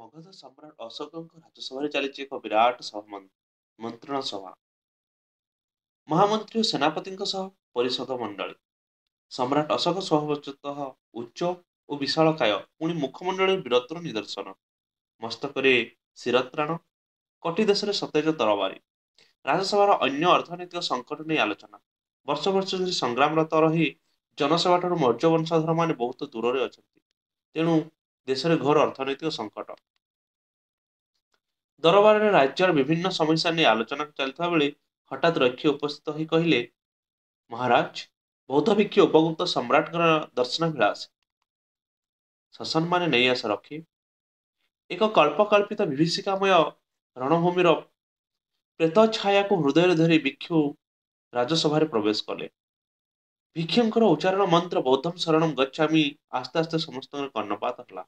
ମଗଧ ସମ୍ରାଟ ଅଶୋକଙ୍କ ରାଜସଭାରେ ଚାଲିଛି ଏକ ବିରାଟ ମନ୍ତ୍ରଣ ସଭା। ମହାମନ୍ତ୍ରୀ ଓ ସେନାପତିଙ୍କ ସହ ପରିଷଦ ମଣ୍ଡଳୀ। ସମ୍ରାଟ ଅଶୋକ ସ୍ୱଭାବତଃ ଉଚ୍ଚ ଓ ବିଶାଳକାୟ, ପୁଣି ମୁଖମଣ୍ଡଳରେ ବୀରତ୍ୱର ନିଦର୍ଶନ। ମସ୍ତକରେ ଶିରତ୍ରାଣ, କଟି ଦେଶରେ ସତେଜ ତରବାରୀ। ରାଜସଭାର ଅନ୍ୟ ଅର୍ଥନୈତିକ ସଙ୍କଟ ନେଇ ଆଲୋଚନା। ବର୍ଷ ବର୍ଷ ଧରି ସଂଗ୍ରାମରତ ରହି ଜନସେବା ଠାରୁ ମୌର୍ଯ୍ୟ ବଂଶଧରମାନେ ବହୁତ ଦୂରରେ ଅଛନ୍ତି। ତେଣୁ ଦେଶରେ ଘୋର ଅର୍ଥନୈତିକ ସଙ୍କଟ। ଦରବାରରେ ରାଜ୍ୟର ବିଭିନ୍ନ ସମସ୍ୟା ନେଇ ଆଲୋଚନା ଚାଲିଥିବା ବେଳେ ହଠାତ୍ ରକ୍ଷୀ ଉପସ୍ଥିତ ହୋଇ କହିଲେ, ମହାରାଜ, ବୌଦ୍ଧ ଭିକ୍ଷୁ ଉପଗୁପ୍ତ ସମ୍ରାଟଙ୍କର ଦର୍ଶନାଭିଳାଷ। ସସମ୍ମାନେ ନେଇ ଆସ ରକ୍ଷୀ। ଏକ କଳ୍ପକଳ୍ପିତ ବିଭୀଷିକାମୟ ରଣଭୂମିର ପ୍ରେତ ଛାୟାକୁ ହୃଦୟରେ ଧରି ଭିକ୍ଷୁ ରାଜସଭାରେ ପ୍ରବେଶ କଲେ। ଭିକ୍ଷୁଙ୍କର ଉଚ୍ଚାରଣ ମନ୍ତ୍ର ବୌଦ୍ଧಂ ଶରଣଂ ଗଚ୍ଛାମି ଆସ୍ତେ ଆସ୍ତେ ସମସ୍ତଙ୍କର କର୍ଣ୍ଣପାତ ହେଲା।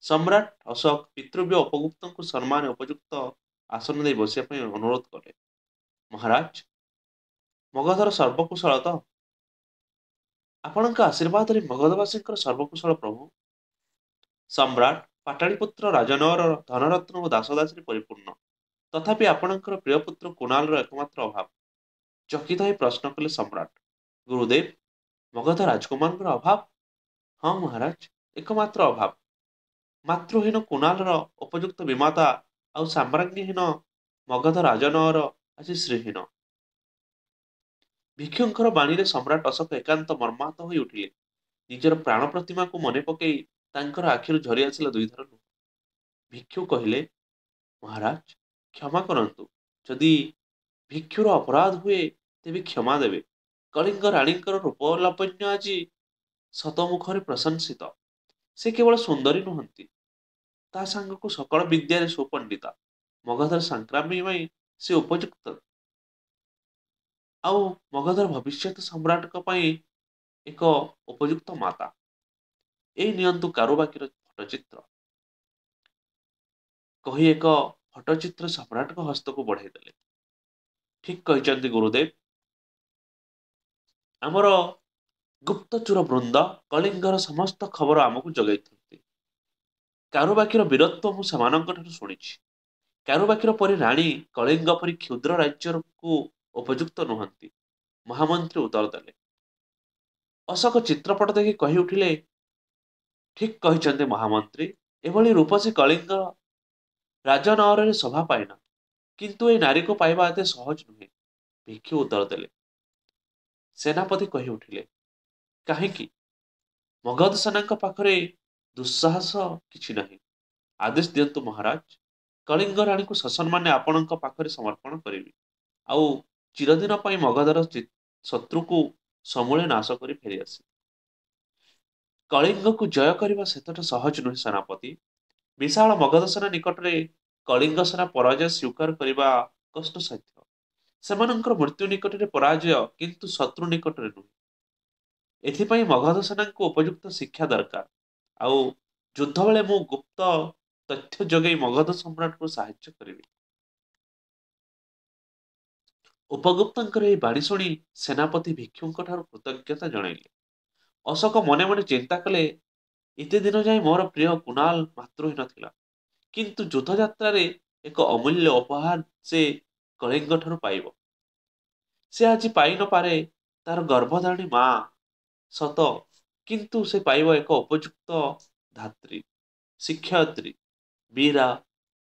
ସମ୍ରାଟ ଅଶୋକ ପିତୃବ୍ୟ ଉପଗୁପ୍ତଙ୍କୁ ସମ୍ମାନ ଉପଯୁକ୍ତ ଆସନ ଦେଇ ବସିବା ପାଇଁ ଅନୁରୋଧ କଲେ। ମହାରାଜ, ମଗଧର ସର୍ବକୁଶଳ ତ? ଆପଣଙ୍କ ଆଶୀର୍ବାଦରେ ମଗଧବାସୀଙ୍କର ସର୍ବକୁଶଳ ପ୍ରଭୁ। ସମ୍ରାଟ ପାଟାଳିପୁତ୍ର ରାଜନଅର ଧନରତ୍ନ ଓ ଦାସଦାସୀରେ ପରିପୂର୍ଣ୍ଣ। ତଥାପି ଆପଣଙ୍କର ପ୍ରିୟ ପୁତ୍ର କୁଣାଲର ଏକମାତ୍ର ଅଭାବ। ଚକିତ ହୋଇ ପ୍ରଶ୍ନ କଲେ ସମ୍ରାଟ। ଗୁରୁଦେବ, ମଗଧ ରାଜକୁମାରଙ୍କର ଅଭାବ? ହଁ ମହାରାଜ, ଏକମାତ୍ର ଅଭାବ। ମାତୃହୀନ କୁଣାଲର ଉପଯୁକ୍ତ ବିମାତା ଆଉ ସାମ୍ରାଜ୍ଞୀହୀନ ମଗଧ ରାଜନଅର ଆଜି ଶ୍ରୀହୀନ। ଭିକ୍ଷୁଙ୍କର ବାଣୀରେ ସମ୍ରାଟ ଅଶୋକ ଏକାନ୍ତ ମର୍ମାହତ ହୋଇ ଉଠିଲେ। ନିଜର ପ୍ରାଣ ପ୍ରତିମାକୁ ମନେ ପକେଇ ତାଙ୍କର ଆଖିରୁ ଝରି ଆସିଲା ଦୁଇଧାର ଲୁହ। ଭିକ୍ଷୁ କହିଲେ, ମହାରାଜ, କ୍ଷମା କରନ୍ତୁ। ଯଦି ଭିକ୍ଷୁର ଅପରାଧ ହୁଏ ତେବେ କ୍ଷମା ଦେବେ। କଳିଙ୍ଗ ରାଣୀଙ୍କର ରୂପ ଲାବଣ୍ୟ ଆଜି ଶତମୁଖରେ ପ୍ରଶଂସିତ। ସେ କେବଳ ସୁନ୍ଦରୀ ନୁହନ୍ତି, ତା ସାଙ୍ଗକୁ ସକଳ ବିଦ୍ୟାରେ ସୁପଣ୍ଡିତା। ମଗଧର ସଂଗ୍ରାମୀ ପାଇଁ ସେ ଉପଯୁକ୍ତ। ଆଉ ମଗଧର ଭବିଷ୍ୟତ ସମ୍ରାଟଙ୍କ ପାଇଁ ଏକ ଉପଯୁକ୍ତ ମାତା। ଏଇ ନିଅନ୍ତୁ କାରୁବାକିର ଫଟଚିତ୍ର। କହି ଏକ ଫଟଚିତ୍ର ସମ୍ରାଟଙ୍କ ହସ୍ତକୁ ବଢାଇ ଦେଲେ। ଠିକ କହିଛନ୍ତି ଗୁରୁଦେବ। ଆମର ଗୁପ୍ତଚୁର ବୃନ୍ଦ କଳିଙ୍ଗର ସମସ୍ତ ଖବର ଆମକୁ ଯୋଗାଇଥାନ୍ତି। କାରୁବାକିର ବୀରତ୍ୱ ମୁଁ ସେମାନଙ୍କ ଠାରୁ ଶୁଣିଛି। କାରୁବାକିର ପରି ରାଣୀ କଳିଙ୍ଗ ପରି କ୍ଷୁଦ୍ର ରାଜ୍ୟକୁ ଉପଯୁକ୍ତ ନୁହନ୍ତି। ମହାମନ୍ତ୍ରୀ ଉତ୍ତର ଦେଲେ। ଅଶୋକ ଚିତ୍ରପଟ ଦେଖି କହି ଉଠିଲେ, ଠିକ କହିଛନ୍ତି ମହାମନ୍ତ୍ରୀ। ଏଭଳି ରୂପସୀ କଳିଙ୍ଗ ରାଜନଅରରେ ଶୋଭା ପାଏନା। କିନ୍ତୁ ଏ ନାରୀକୁ ପାଇବା ଏତେ ସହଜ ନୁହେଁ। ଭିକ୍ଷୁ ଉତ୍ତର ଦେଲେ। ସେନାପତି କହି ଉଠିଲେ, କାହିଁକି? ମଗଧ ସେନାଙ୍କ ପାଖରେ ଦୁଃସାହସ କିଛି ନାହିଁ। ଆଦେଶ ଦିଅନ୍ତୁ ମହାରାଜ। କଳିଙ୍ଗ ରାଣୀକୁ ସସମ୍ମାନେ ଆପଣଙ୍କ ପାଖରେ ସମର୍ପଣ କରିବି। ଆଉ ଚିରଦିନ ପାଇଁ ମଗଧର ଶତ୍ରୁକୁ ସମୂଳେ ନାଶ କରି ଫେରିଆସିବି। କଳିଙ୍ଗକୁ ଜୟ କରିବା ସେତଟା ସହଜ ନୁହେଁ ସେନାପତି। ବିଶାଳ ମଗଧ ସେନା ନିକଟରେ କଳିଙ୍ଗ ସେନା ପରାଜୟ ସ୍ୱୀକାର କରିବା କଷ୍ଟସାଧ୍ୟ। ସେମାନଙ୍କର ମୃତ୍ୟୁ ନିକଟରେ ପରାଜୟ, କିନ୍ତୁ ଶତ୍ରୁ ନିକଟରେ ନୁହେଁ। ଏଥିପାଇଁ ମଗଧ ସେନାଙ୍କୁ ଉପଯୁକ୍ତ ଶିକ୍ଷା ଦରକାର। ଆଉ ଯୁଦ୍ଧ ବେଳେ ମୁଁ ଗୁପ୍ତ ତଥ୍ୟ ଯୋଗେଇ ମଗଧ ସମ୍ରାଟଙ୍କୁ ସାହାଯ୍ୟ କରିବି। ଉପଗୁପ୍ତଙ୍କର ଏହି ବାଣୀ ଶୁଣି ସେନାପତି ଭିକ୍ଷୁଙ୍କ ଠାରୁ କୃତଜ୍ଞତା ଜଣାଇଲେ। ଅଶୋକ ମନେ ମନେ ଚିନ୍ତା କଲେ, ଏତେ ଦିନ ଯାଏ ମୋର ପ୍ରିୟ କୁନାଲ ମାତୃହୀନ ଥିଲା। କିନ୍ତୁ ଯୁଦ୍ଧଯାତ୍ରାରେ ଏକ ଅମୂଲ୍ୟ ଉପହାର ସେ କଳିଙ୍ଗ ଠାରୁ ପାଇବ। ସେ ଆଜି ପାଇନପାରେ ତାର ଗର୍ଭଧାରଣୀ ମା ସତ, କିନ୍ତୁ ସେ ପାଇବ ଏକ ଉପଯୁକ୍ତ ଧାତ୍ରୀ, ଶିକ୍ଷୟତ୍ରୀ, ବୀରା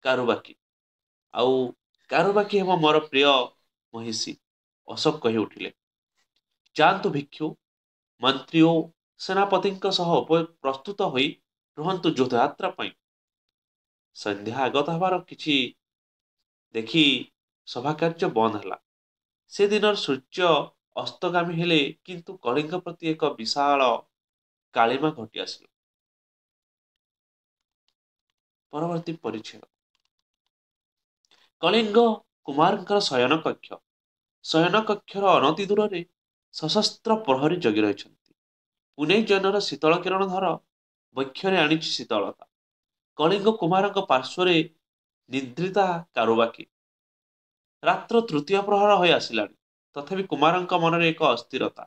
କାରୁବାକି। ଆଉ କାରୁବାକି ହେବ ମୋର ପ୍ରିୟ ମହିଷୀ। ଅଶୋକ କହି ଉଠିଲେ। ଯାଆନ୍ତୁ ଭିକ୍ଷୁ, ମନ୍ତ୍ରୀ ଓ ସେନାପତିଙ୍କ ସହ ପ୍ରସ୍ତୁତ ହୋଇ ରୁହନ୍ତୁ ଯୁଦ୍ଧଯାତ୍ରା ପାଇଁ। ସନ୍ଧ୍ୟା ଆଗତ ହେବାର କିଛି ଦେଖି ସଭା କାର୍ଯ୍ୟ ବନ୍ଦ ହେଲା। ସେଦିନର ସୂର୍ଯ୍ୟ ଅସ୍ତଗାମୀ ହେଲେ, କିନ୍ତୁ କଳିଙ୍ଗ ପ୍ରତି ଏକ ବିଶାଳ କାଳିମା ଘଟି ଆସିଲା। ପରବର୍ତ୍ତୀ ପରିଚ୍ଛେଦ। କଳିଙ୍ଗ କୁମାରଙ୍କର ଶୟନ କକ୍ଷ। ଶୟନ କକ୍ଷର ଅନତି ଦୂରରେ ସଶସ୍ତ୍ର ପ୍ରହରୀ ଜଗି ରହିଛନ୍ତି। ପୁନେଇ ଜୈନର ଶୀତଳ କିରଣ ଧର ବକ୍ଷରେ ଆଣିଛି ଶୀତଳତା। କଳିଙ୍ଗ କୁମାରଙ୍କ ପାର୍ଶ୍ୱରେ ନିଦ୍ରିତା କାରୁବାକି। ରାତ୍ର ତୃତୀୟ ପ୍ରହର ହୋଇ ଆସିଲାଣି। ତଥାପି କୁମାରଙ୍କ ମନରେ ଏକ ଅସ୍ଥିରତା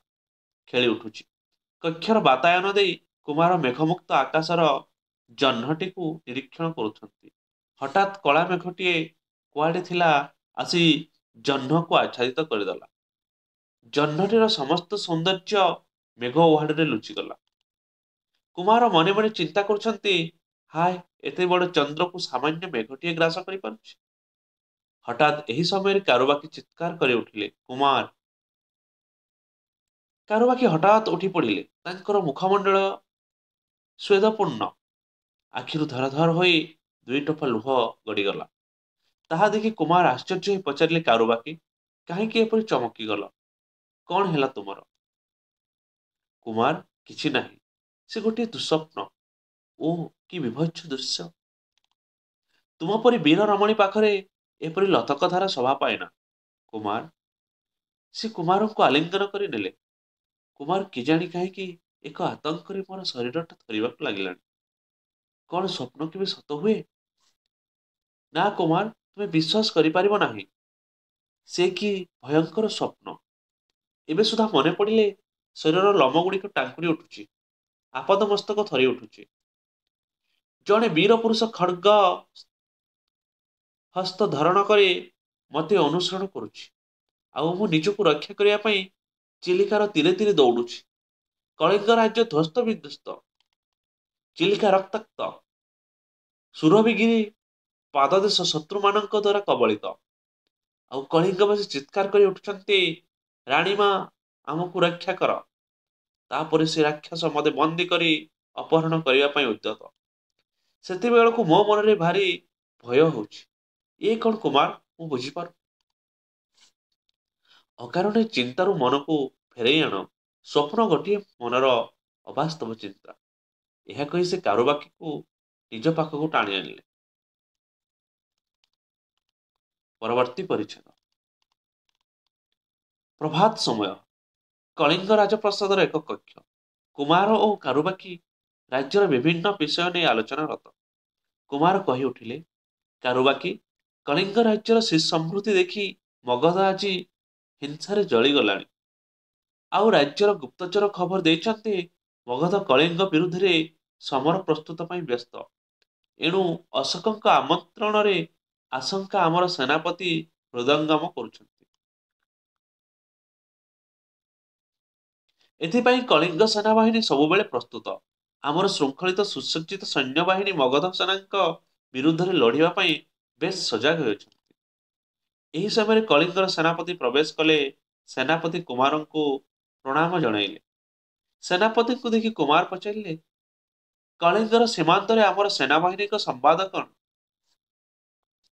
ଖେଳି ଉଠୁଛି। କକ୍ଷର ବାତାୟନ ଦେଇ କୁମାର ମେଘମୁକ୍ତ ଆକାଶର ଜହ୍ନଟିକୁ ନିରୀକ୍ଷଣ କରୁଛନ୍ତି। ହଠାତ୍ କଳା ମେଘଟିଏ କୁଆଡେ ଥିଲା ଆସି ଜହ୍ନକୁ ଆଚ୍ଛାଦିତ କରିଦେଲା। ଜହ୍ନଟିର ସମସ୍ତ ସୌନ୍ଦର୍ଯ୍ୟ ମେଘ ଓହାଡରେ ଲୁଚିଗଲା। କୁମାର ମନେ ମନେ ଚିନ୍ତା କରୁଛନ୍ତି, ହାୟ, ଏତେ ବଡ ଚନ୍ଦ୍ରକୁ ସାମାନ୍ୟ ମେଘଟିଏ ଗ୍ରାସ କରିପାରୁଛି। ହଠାତ୍ ଏହି ସମୟରେ କାରୁବାକି ଚିତ୍କାର କରି ଉଠିଲେ, କୁମାର! କାରୁବାକି ହଠାତ୍ ଉଠି ପଡିଲେ। ତାଙ୍କର ମୁଖମଣ୍ଡଳ ସ୍ୱେଦପୂର୍ଣ୍ଣ, ଆଖିରୁ ଧର ଧର ହୋଇ ଦୁଇ ଟୋପା ଲୁହ ଗଡିଗଲା। ତାହା ଦେଖି କୁମାର ଆଶ୍ଚର୍ଯ୍ୟ ହୋଇ ପଚାରିଲେ, କାରୁବାକି, କାହିଁକି ଏପରି ଚମକିଗଲ? କଣ ହେଲା ତୁମର? କୁମାର, କିଛି ନାହିଁ। ସେ ଗୋଟିଏ ଦୁଃସ୍ୱପ୍ନ। ଓଃ, କି ବିଭତ୍ସ ଦୃଶ୍ୟ! ତୁମ ପରି ବୀର ରମଣୀ ପାଖରେ ଏପରି ଲତକଧାରା ଶୋଭା ପାଏନା। କୁମାର! ସେ କୁମାରଙ୍କୁ ଆଲିଙ୍ଗନ କରି ନେଲେ। କୁମାର କେଜାଣି କାହିଁକି ଏକ ଆତଙ୍କରେ ମୋର ଶରୀରଟା ଥରିବାକୁ ଲାଗିଲାଣି। କଣ ସ୍ୱପ୍ନ କେବେ ସତ ହୁଏ? ନା କୁମାର, ତୁମେ ବିଶ୍ୱାସ କରିପାରିବ ନାହିଁ। ସେ କି ଭୟଙ୍କର ସ୍ୱପ୍ନ! ଏବେ ସୁଦ୍ଧା ମନେ ପଡ଼ିଲେ ଶରୀରର ଲୋମ ଗୁଡ଼ିକ ଟାଙ୍କୁରି ଉଠୁଛି। ଆପାଦ ମସ୍ତକ ଥରି ଉଠୁଛି। ଜଣେ ବୀର ପୁରୁଷ ଖଡ୍ଗ ହସ୍ତ ଧାରଣ କରି ମତେ ଅନୁସରଣ କରୁଛି। ଆଉ ମୁଁ ନିଜକୁ ରକ୍ଷା କରିବା ପାଇଁ ଚିଲିକାର ତୀରେ ତୀରେ ଦୌଡୁଛି। କଳିଙ୍ଗ ରାଜ୍ୟ ଧ୍ୱସ୍ତ ବିଧ୍ୱସ୍ତ। ଚିଲିକା ରକ୍ତାକ୍ତ। ସୁରଭିଗିରି ପାଦଦେଶ ଶତ୍ରୁମାନଙ୍କ ଦ୍ୱାରା କବଳିତ। ଆଉ କଳିଙ୍ଗବାସୀ ଚିତ୍କାର କରି ଉଠୁଛନ୍ତି, ରାଣୀମା, ଆମକୁ ରକ୍ଷା କର। ତାପରେ ସେ ରାକ୍ଷସ ମତେ ବନ୍ଦୀ କରି ଅପହରଣ କରିବା ପାଇଁ ଉଦ୍ୟତ। ସେତେବେଳକୁ ମୋ ମନରେ ଭାରି ଭୟ ହଉଛି। ଏ କଣ କୁମାର, ମୁଁ ବୁଝିପାରୁ। ଅକାରଣେ ଚିନ୍ତାରୁ ମନକୁ ଫେରେଇ ଆଣ। ସ୍ୱପ୍ନ ଗୋଟିଏ ମନର ଅବାସ୍ତବ ଚିନ୍ତା। ଏହା କହି ସେ କାରୁବାକିକୁ ନିଜ ପାଖକୁ ଟାଣି ଆଣିଲେ। ପରବର୍ତ୍ତୀ ପରିଚ୍ଛେଦ। ପ୍ରଭାତ ସମୟ। କଳିଙ୍ଗ ରାଜପ୍ରସାଦର ଏକ କକ୍ଷ। କୁମାର ଓ କାରୁବାକି ରାଜ୍ୟର ବିଭିନ୍ନ ବିଷୟ ନେଇ ଆଲୋଚନାରତ। କୁମାର କହି ଉଠିଲେ, କାରୁବାକି, କଳିଙ୍ଗ ରାଜ୍ୟର ସମୃଦ୍ଧି ଦେଖି ମଗଧ ଆଜି ହିଂସାରେ ଜଳିଗଲାଣି। ଆଉ ରାଜ୍ୟର ଗୁପ୍ତଚର ଖବର ଦେଇଛନ୍ତି, ମଗଧ କଳିଙ୍ଗ ବିରୁଦ୍ଧରେ ସମର ପ୍ରସ୍ତୁତ ପାଇଁ ବ୍ୟସ୍ତ। ଏଣୁ ଅଶୋକଙ୍କ ଆମନ୍ତ୍ରଣରେ ଆଶଙ୍କା ଆମର ସେନାପତି ହୃଦୟଙ୍ଗମ କରୁଛନ୍ତି। ଏଥିପାଇଁ କଳିଙ୍ଗ ସେନାବାହିନୀ ସବୁବେଳେ ପ୍ରସ୍ତୁତ। ଆମର ଶୃଙ୍ଖଳିତ ସୁସଜ୍ଜିତ ସୈନ୍ୟବାହିନୀ ମଗଧ ସେନାଙ୍କ ବିରୁଦ୍ଧରେ ଲଢିବା ପାଇଁ ବେଶ ସଜାଗ ହେଉଛନ୍ତି। ଏହି ସମୟରେ କଳିଙ୍ଗର ସେନାପତି ପ୍ରବେଶ କଲେ। ସେନାପତି କୁମାରଙ୍କୁ ପ୍ରଣାମ ଜଣାଇଲେ। ସେନାପତିଙ୍କୁ ଦେଖି କୁମାର ପଚାରିଲେ, କଳିଙ୍ଗର ସୀମାନ୍ତରେ ଆମର ସେନାବାହିନୀଙ୍କ ସମ୍ବାଦ କଣ?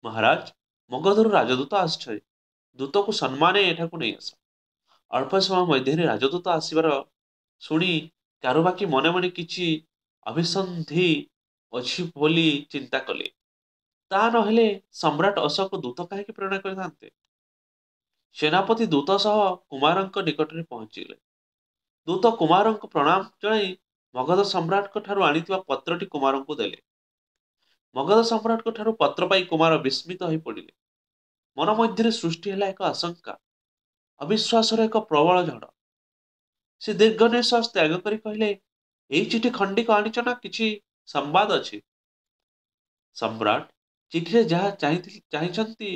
ମହାରାଜ, ମଗଧରୁ ରାଜଦୂତ ଆସିଛି। ଦୂତକୁ ସମ୍ମାନେ ଏଠାକୁ ନେଇ ଆସ। ଅଳ୍ପ ସମୟ ମଧ୍ୟରେ ରାଜଦୂତ ଆସିବାର ଶୁଣି କାରୁବାକି ମନେ ମନେ କିଛି ଅଭିସନ୍ଧି ଅଛି ବୋଲି ଚିନ୍ତା କଲେ। ତା ନହେଲେ ସମ୍ରାଟ ଅଶୋକ ଦୂତ କାହିଁକି ପ୍ରେରଣା କରିଥାନ୍ତେ? ସେନାପତି ଦୂତ ସହ କୁମାରଙ୍କ ନିକଟରେ ପହଞ୍ଚିଲେ। ଦୂତ କୁମାରଙ୍କୁ ପ୍ରଣାମ ଜଣାଇ ମଗଧ ସମ୍ରାଟଙ୍କ ଠାରୁ ଆଣିଥିବା ପତ୍ରଟି କୁମାରଙ୍କୁ ଦେଲେ। ମଗଧ ସମ୍ରାଟଙ୍କ ଠାରୁ ପତ୍ର ପାଇ କୁମାର ବିସ୍ମିତ ହୋଇ ପଡିଲେ। ମନ ମଧ୍ୟରେ ସୃଷ୍ଟି ହେଲା ଏକ ଆଶଙ୍କା, ଅବିଶ୍ୱାସର ଏକ ପ୍ରବଳ ଝଡ଼। ସେ ଦୀର୍ଘ ନିଶ୍ୱାସ ତ୍ୟାଗ କରି କହିଲେ, ଏଇ ଚିଠି ଖଣ୍ଡିକ ଆଣିଛ ନା କିଛି ସମ୍ବାଦ ଅଛି? ସମ୍ରାଟ ଚିଠିରେ ଯାହା ଚାହିଁଛନ୍ତି